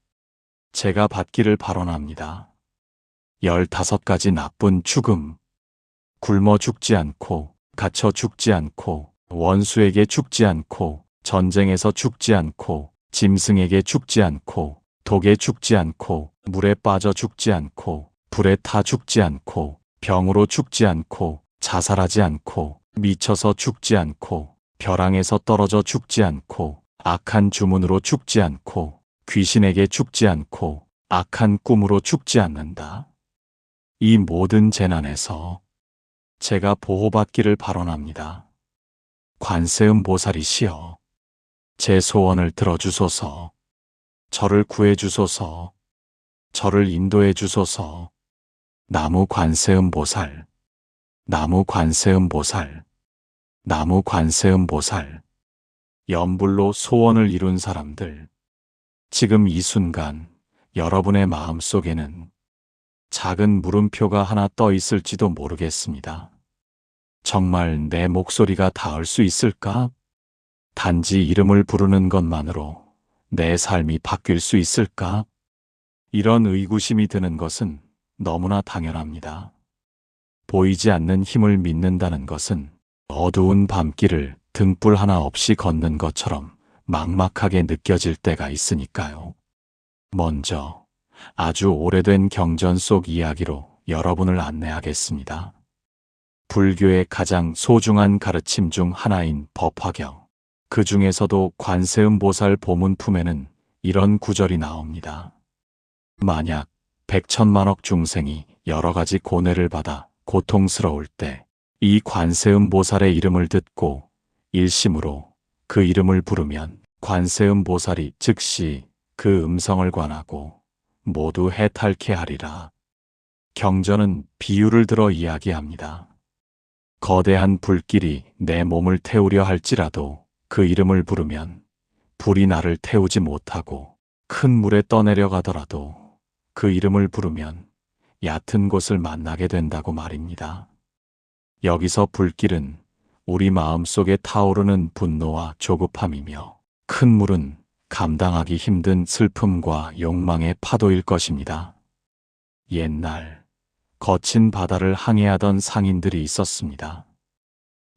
제가 받기를 발언합니다. 15가지 나쁜 죽음, 굶어 죽지 않고 갇혀 죽지 않고 원수에게 죽지 않고 전쟁에서 죽지 않고 짐승에게 죽지 않고 독에 죽지 않고 물에 빠져 죽지 않고 불에 타 죽지 않고 병으로 죽지 않고 자살하지 않고 미쳐서 죽지 않고 벼랑에서 떨어져 죽지 않고 악한 주문으로 죽지 않고 귀신에게 죽지 않고 악한 꿈으로 죽지 않는다. 이 모든 재난에서 제가 보호받기를 발언합니다. 관세음 보살이시여, 제 소원을 들어주소서. 저를 구해주소서. 저를 인도해 주소서. 나무 관세음 보살, 나무 관세음 보살, 나무 관세음 보살. 염불로 소원을 이룬 사람들, 지금 이 순간 여러분의 마음속에는 작은 물음표가 하나 떠 있을지도 모르겠습니다. 정말 내 목소리가 닿을 수 있을까? 단지 이름을 부르는 것만으로 내 삶이 바뀔 수 있을까? 이런 의구심이 드는 것은 너무나 당연합니다. 보이지 않는 힘을 믿는다는 것은 어두운 밤길을 등불 하나 없이 걷는 것처럼 막막하게 느껴질 때가 있으니까요. 먼저 아주 오래된 경전 속 이야기로 여러분을 안내하겠습니다. 불교의 가장 소중한 가르침 중 하나인 법화경, 그 중에서도 관세음 보살 보문품에는 이런 구절이 나옵니다. 만약 100천만억 중생이 여러 가지 고뇌를 받아 고통스러울 때 이 관세음 보살의 이름을 듣고 일심으로 그 이름을 부르면 관세음 보살이 즉시 그 음성을 관하고 모두 해탈케 하리라. 경전은 비유를 들어 이야기합니다. 거대한 불길이 내 몸을 태우려 할지라도 그 이름을 부르면 불이 나를 태우지 못하고 큰 물에 떠내려가더라도 그 이름을 부르면 얕은 곳을 만나게 된다고 말입니다. 여기서 불길은 우리 마음속에 타오르는 분노와 조급함이며 큰 물은 감당하기 힘든 슬픔과 욕망의 파도일 것입니다. 옛날 거친 바다를 항해하던 상인들이 있었습니다.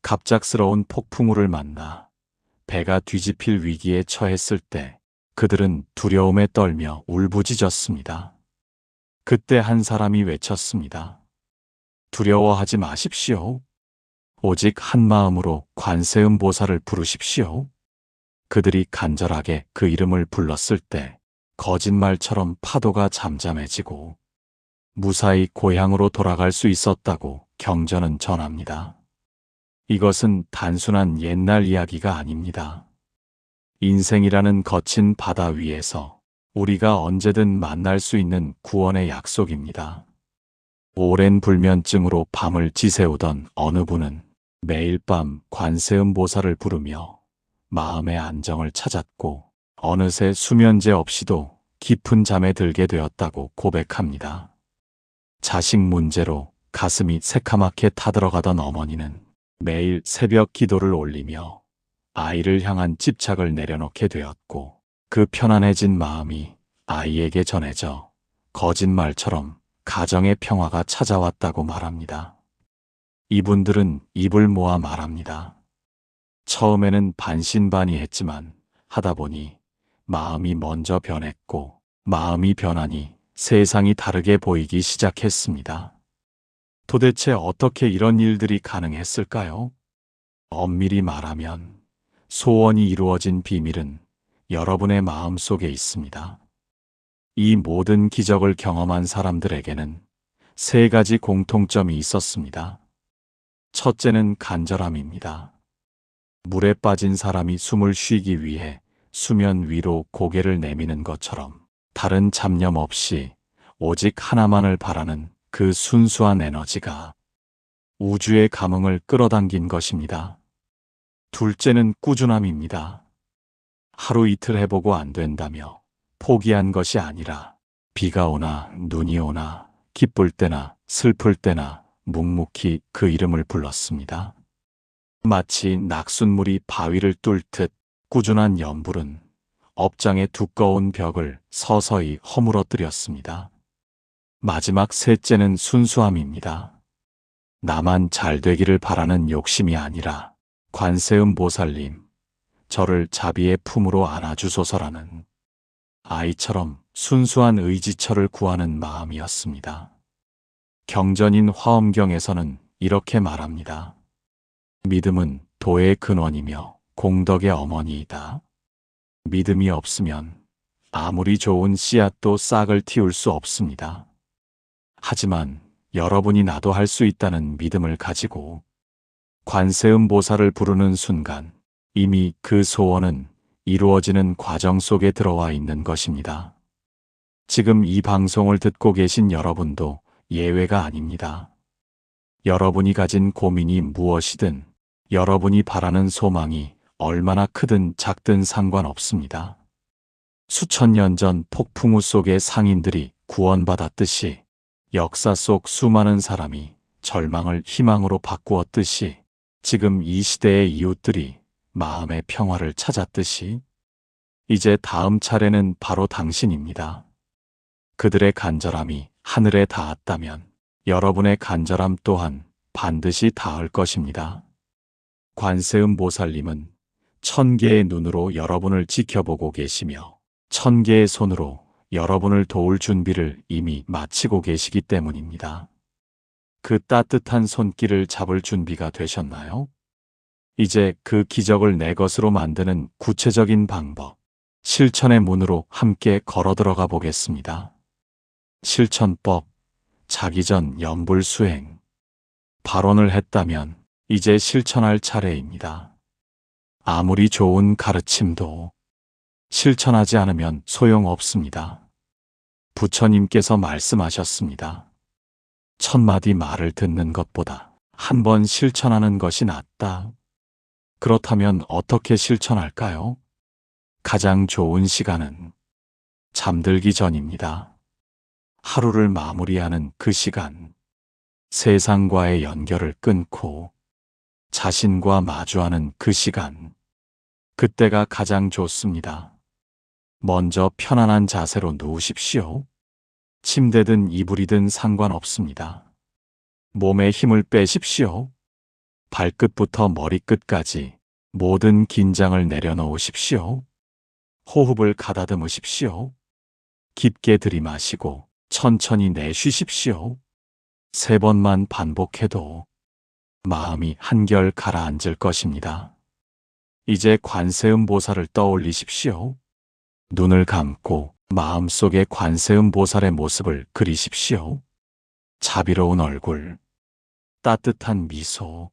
갑작스러운 폭풍우를 만나 배가 뒤집힐 위기에 처했을 때 그들은 두려움에 떨며 울부짖었습니다. 그때 한 사람이 외쳤습니다. 두려워하지 마십시오. 오직 한 마음으로 관세음 보살을 부르십시오. 그들이 간절하게 그 이름을 불렀을 때 거짓말처럼 파도가 잠잠해지고 무사히 고향으로 돌아갈 수 있었다고 경전은 전합니다. 이것은 단순한 옛날 이야기가 아닙니다. 인생이라는 거친 바다 위에서 우리가 언제든 만날 수 있는 구원의 약속입니다. 오랜 불면증으로 밤을 지새우던 어느 분은 매일 밤 관세음 보살을 부르며 마음의 안정을 찾았고 어느새 수면제 없이도 깊은 잠에 들게 되었다고 고백합니다. 자식 문제로 가슴이 새카맣게 타들어가던 어머니는 매일 새벽 기도를 올리며 아이를 향한 집착을 내려놓게 되었고 그 편안해진 마음이 아이에게 전해져 거짓말처럼 가정의 평화가 찾아왔다고 말합니다. 이분들은 입을 모아 말합니다. 처음에는 반신반의했지만 하다 보니 마음이 먼저 변했고 마음이 변하니 세상이 다르게 보이기 시작했습니다. 도대체 어떻게 이런 일들이 가능했을까요? 엄밀히 말하면 소원이 이루어진 비밀은 여러분의 마음 속에 있습니다. 이 모든 기적을 경험한 사람들에게는 세 가지 공통점이 있었습니다. 첫째는 간절함입니다. 물에 빠진 사람이 숨을 쉬기 위해 수면 위로 고개를 내미는 것처럼 다른 잡념 없이 오직 하나만을 바라는 그 순수한 에너지가 우주의 감흥을 끌어당긴 것입니다. 둘째는 꾸준함입니다. 하루 이틀 해보고 안 된다며 포기한 것이 아니라 비가 오나 눈이 오나 기쁠 때나 슬플 때나 묵묵히 그 이름을 불렀습니다. 마치 낙숫물이 바위를 뚫듯 꾸준한 염불은 업장의 두꺼운 벽을 서서히 허물어뜨렸습니다. 마지막 셋째는 순수함입니다. 나만 잘 되기를 바라는 욕심이 아니라 관세음 보살님, 저를 자비의 품으로 안아주소서라는 아이처럼 순수한 의지처를 구하는 마음이었습니다. 경전인 화엄경에서는 이렇게 말합니다. 믿음은 도의 근원이며 공덕의 어머니이다. 믿음이 없으면 아무리 좋은 씨앗도 싹을 틔울 수 없습니다. 하지만 여러분이 나도 할 수 있다는 믿음을 가지고 관세음 보살을 부르는 순간 이미 그 소원은 이루어지는 과정 속에 들어와 있는 것입니다. 지금 이 방송을 듣고 계신 여러분도 예외가 아닙니다. 여러분이 가진 고민이 무엇이든 여러분이 바라는 소망이 얼마나 크든 작든 상관없습니다. 수천 년 전 폭풍우 속의 상인들이 구원받았듯이 역사 속 수많은 사람이 절망을 희망으로 바꾸었듯이 지금 이 시대의 이웃들이 마음의 평화를 찾았듯이 이제 다음 차례는 바로 당신입니다. 그들의 간절함이 하늘에 닿았다면 여러분의 간절함 또한 반드시 닿을 것입니다. 관세음 보살님은 1000개의 눈으로 여러분을 지켜보고 계시며 1000개의 손으로 여러분을 도울 준비를 이미 마치고 계시기 때문입니다. 그 따뜻한 손길을 잡을 준비가 되셨나요? 이제 그 기적을 내 것으로 만드는 구체적인 방법, 실천의 문으로 함께 걸어 들어가 보겠습니다. 실천법, 자기 전 염불 수행. 발언을 했다면 이제 실천할 차례입니다. 아무리 좋은 가르침도 실천하지 않으면 소용없습니다. 부처님께서 말씀하셨습니다. 1000마디 말을 듣는 것보다 한 번 실천하는 것이 낫다. 그렇다면 어떻게 실천할까요? 가장 좋은 시간은 잠들기 전입니다. 하루를 마무리하는 그 시간, 세상과의 연결을 끊고 자신과 마주하는 그 시간, 그때가 가장 좋습니다. 먼저 편안한 자세로 누우십시오. 침대든 이불이든 상관없습니다. 몸에 힘을 빼십시오. 발끝부터 머리끝까지 모든 긴장을 내려놓으십시오. 호흡을 가다듬으십시오. 깊게 들이마시고 천천히 내쉬십시오. 3번만 반복해도 마음이 한결 가라앉을 것입니다. 이제 관세음보살을 떠올리십시오. 눈을 감고 마음속에 관세음보살의 모습을 그리십시오. 자비로운 얼굴, 따뜻한 미소,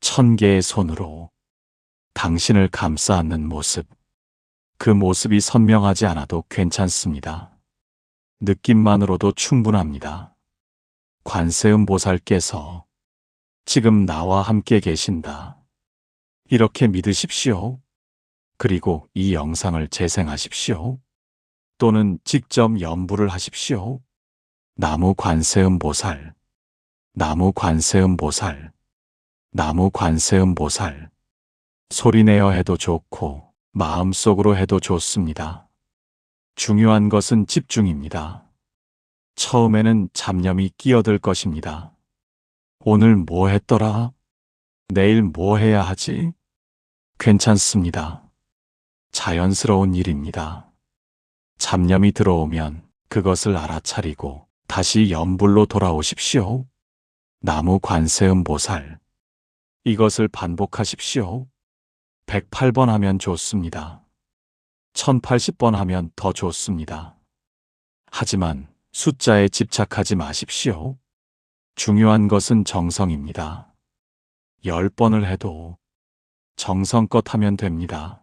1000개의 손으로 당신을 감싸 안는 모습. 그 모습이 선명하지 않아도 괜찮습니다. 느낌만으로도 충분합니다. 관세음보살께서 지금 나와 함께 계신다. 이렇게 믿으십시오. 그리고 이 영상을 재생하십시오. 또는 직접 연부를 하십시오. 나무 관세음보살, 나무 관세음보살, 나무 관세음보살. 소리내어 해도 좋고 마음속으로 해도 좋습니다. 중요한 것은 집중입니다. 처음에는 잡념이 끼어들 것입니다. 오늘 뭐 했더라? 내일 뭐 해야 하지? 괜찮습니다. 자연스러운 일입니다. 잡념이 들어오면 그것을 알아차리고 다시 염불로 돌아오십시오. 나무 관세음보살. 이것을 반복하십시오. 108번 하면 좋습니다. 1080번 하면 더 좋습니다. 하지만 숫자에 집착하지 마십시오. 중요한 것은 정성입니다. 10번을 해도 정성껏 하면 됩니다.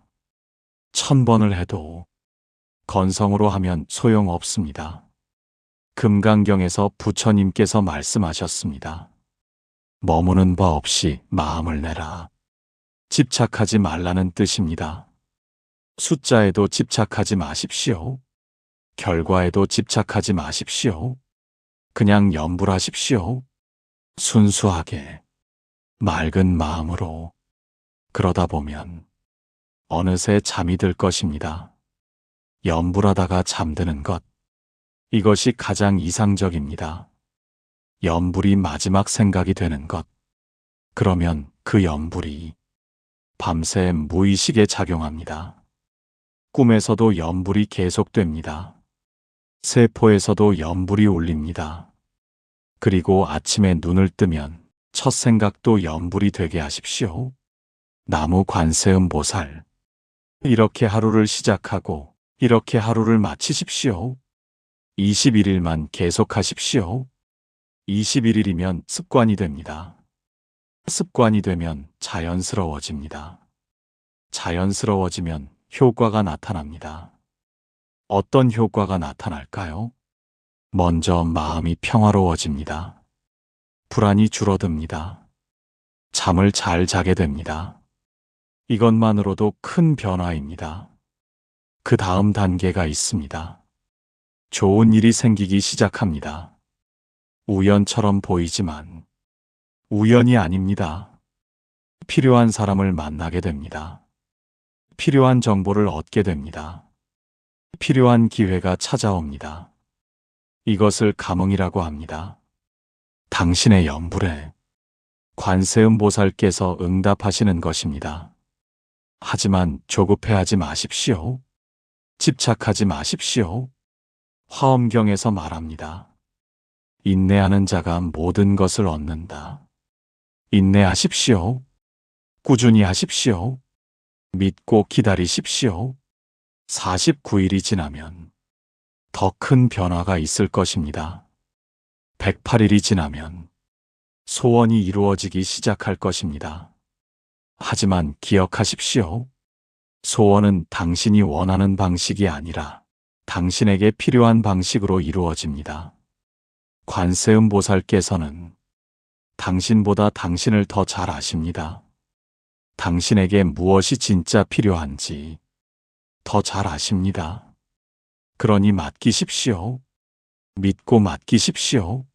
1000번을 해도 건성으로 하면 소용없습니다. 금강경에서 부처님께서 말씀하셨습니다. 머무는 바 없이 마음을 내라. 집착하지 말라는 뜻입니다. 숫자에도 집착하지 마십시오. 결과에도 집착하지 마십시오. 그냥 염불하십시오. 순수하게, 맑은 마음으로. 그러다 보면 어느새 잠이 들 것입니다. 염불하다가 잠드는 것, 이것이 가장 이상적입니다. 염불이 마지막 생각이 되는 것. 그러면 그 염불이 밤새 무의식에 작용합니다. 꿈에서도 염불이 계속됩니다. 세포에서도 염불이 울립니다. 그리고 아침에 눈을 뜨면 첫 생각도 염불이 되게 하십시오. 나무 관세음보살. 이렇게 하루를 시작하고 이렇게 하루를 마치십시오. 21일만 계속하십시오. 21일이면 습관이 됩니다. 습관이 되면 자연스러워집니다. 자연스러워지면 효과가 나타납니다. 어떤 효과가 나타날까요? 먼저 마음이 평화로워집니다. 불안이 줄어듭니다. 잠을 잘 자게 됩니다. 이것만으로도 큰 변화입니다. 그 다음 단계가 있습니다. 좋은 일이 생기기 시작합니다. 우연처럼 보이지만 우연이 아닙니다. 필요한 사람을 만나게 됩니다. 필요한 정보를 얻게 됩니다. 필요한 기회가 찾아옵니다. 이것을 감응이라고 합니다. 당신의 염불에 관세음보살께서 응답하시는 것입니다. 하지만 조급해하지 마십시오. 집착하지 마십시오. 화엄경에서 말합니다. 인내하는 자가 모든 것을 얻는다. 인내하십시오. 꾸준히 하십시오. 믿고 기다리십시오. 49일이 지나면 더 큰 변화가 있을 것입니다. 108일이 지나면 소원이 이루어지기 시작할 것입니다. 하지만 기억하십시오. 소원은 당신이 원하는 방식이 아니라 당신에게 필요한 방식으로 이루어집니다. 관세음보살께서는 당신보다 당신을 더 잘 아십니다. 당신에게 무엇이 진짜 필요한지 더 잘 아십니다. 그러니 맡기십시오. 믿고 맡기십시오.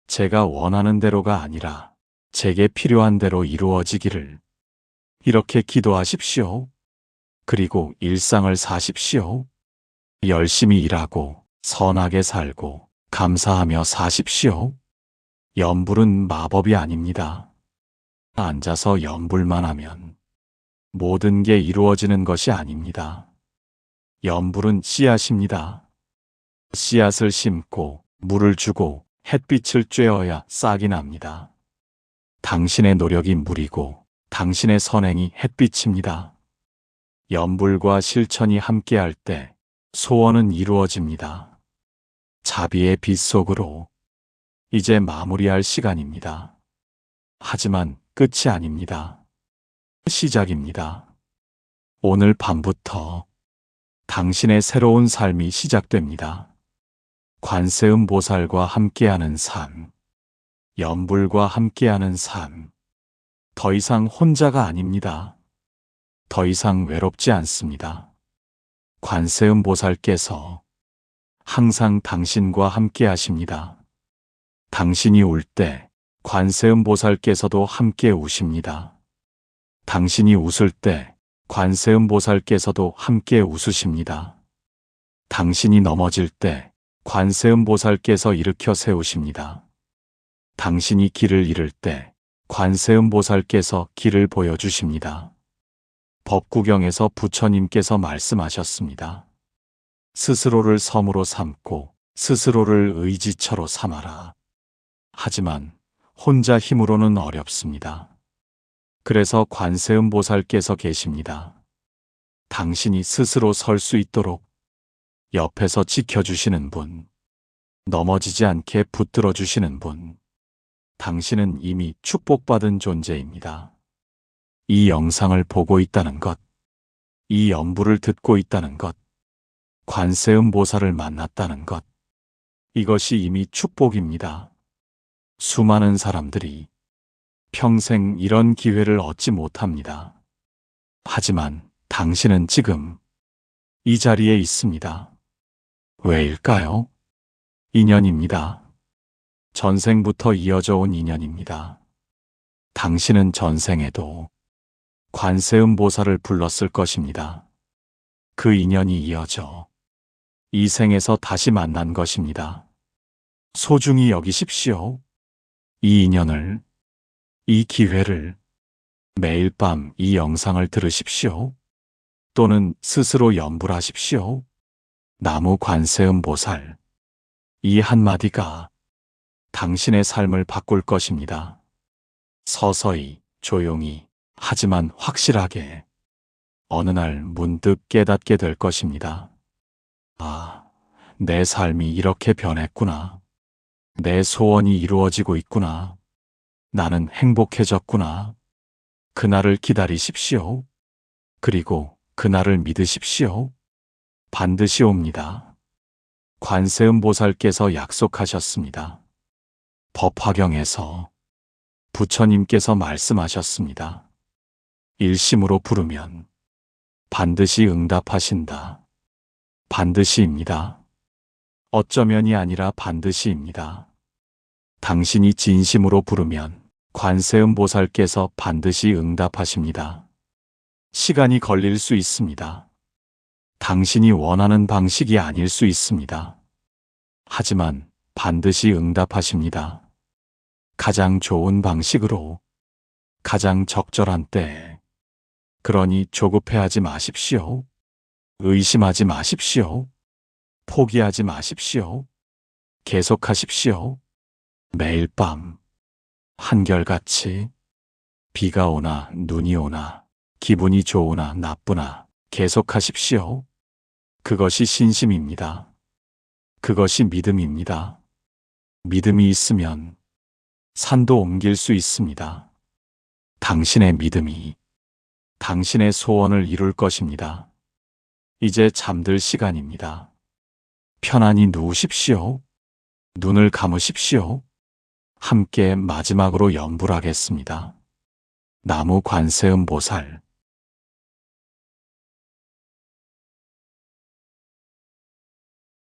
제가 원하는 대로가 아니라 제게 필요한 대로 이루어지기를. 이렇게 기도하십시오. 그리고 일상을 사십시오. 열심히 일하고 선하게 살고 감사하며 사십시오. 염불은 마법이 아닙니다. 앉아서 염불만 하면 모든 게 이루어지는 것이 아닙니다. 염불은 씨앗입니다. 씨앗을 심고 물을 주고 햇빛을 쬐어야 싹이 납니다. 당신의 노력이 물이고 당신의 선행이 햇빛입니다. 염불과 실천이 함께할 때 소원은 이루어집니다. 자비의 빛 속으로 이제 마무리할 시간입니다. 하지만 끝이 아닙니다. 시작입니다. 오늘 밤부터 당신의 새로운 삶이 시작됩니다. 관세음 보살과 함께하는 삶, 염불과 함께하는 삶. 더 이상 혼자가 아닙니다. 더 이상 외롭지 않습니다. 관세음 보살께서 항상 당신과 함께 하십니다. 당신이 울 때 관세음 보살께서도 함께 우십니다. 당신이 웃을 때 관세음 보살께서도 함께 웃으십니다. 당신이 넘어질 때 관세음 보살께서 일으켜 세우십니다. 당신이 길을 잃을 때 관세음 보살께서 길을 보여주십니다. 법구경에서 부처님께서 말씀하셨습니다. 스스로를 섬으로 삼고 스스로를 의지처로 삼아라. 하지만 혼자 힘으로는 어렵습니다. 그래서 관세음 보살께서 계십니다. 당신이 스스로 설 수 있도록 옆에서 지켜주시는 분, 넘어지지 않게 붙들어 주시는 분. 당신은 이미 축복받은 존재입니다. 이 영상을 보고 있다는 것, 이 연부를 듣고 있다는 것, 관세음 보살을 만났다는 것, 이것이 이미 축복입니다. 수많은 사람들이 평생 이런 기회를 얻지 못합니다. 하지만 당신은 지금 이 자리에 있습니다. 왜일까요? 인연입니다. 전생부터 이어져 온 인연입니다. 당신은 전생에도 관세음 보살을 불렀을 것입니다. 그 인연이 이어져 이 생에서 다시 만난 것입니다. 소중히 여기십시오. 이 인연을, 이 기회를. 매일 밤 이 영상을 들으십시오. 또는 스스로 염불하십시오. 나무 관세음 보살. 이 한마디가 당신의 삶을 바꿀 것입니다. 서서히, 조용히, 하지만 확실하게 어느 날 문득 깨닫게 될 것입니다. 아, 내 삶이 이렇게 변했구나. 내 소원이 이루어지고 있구나. 나는 행복해졌구나. 그날을 기다리십시오. 그리고 그날을 믿으십시오. 반드시 옵니다. 관세음 보살께서 약속하셨습니다. 법화경에서 부처님께서 말씀하셨습니다. 일심으로 부르면 반드시 응답하신다. 반드시입니다. 어쩌면이 아니라 반드시입니다. 당신이 진심으로 부르면 관세음 보살께서 반드시 응답하십니다. 시간이 걸릴 수 있습니다. 당신이 원하는 방식이 아닐 수 있습니다. 하지만 반드시 응답하십니다. 가장 좋은 방식으로, 가장 적절한 때에. 그러니 조급해하지 마십시오. 의심하지 마십시오. 포기하지 마십시오. 계속하십시오. 매일 밤 한결같이 비가 오나 눈이 오나 기분이 좋으나 나쁘나 계속하십시오. 그것이 신심입니다. 그것이 믿음입니다. 믿음이 있으면 산도 옮길 수 있습니다. 당신의 믿음이 당신의 소원을 이룰 것입니다. 이제 잠들 시간입니다. 편안히 누우십시오. 눈을 감으십시오. 함께 마지막으로 염불하겠습니다. 나무 관세음 보살.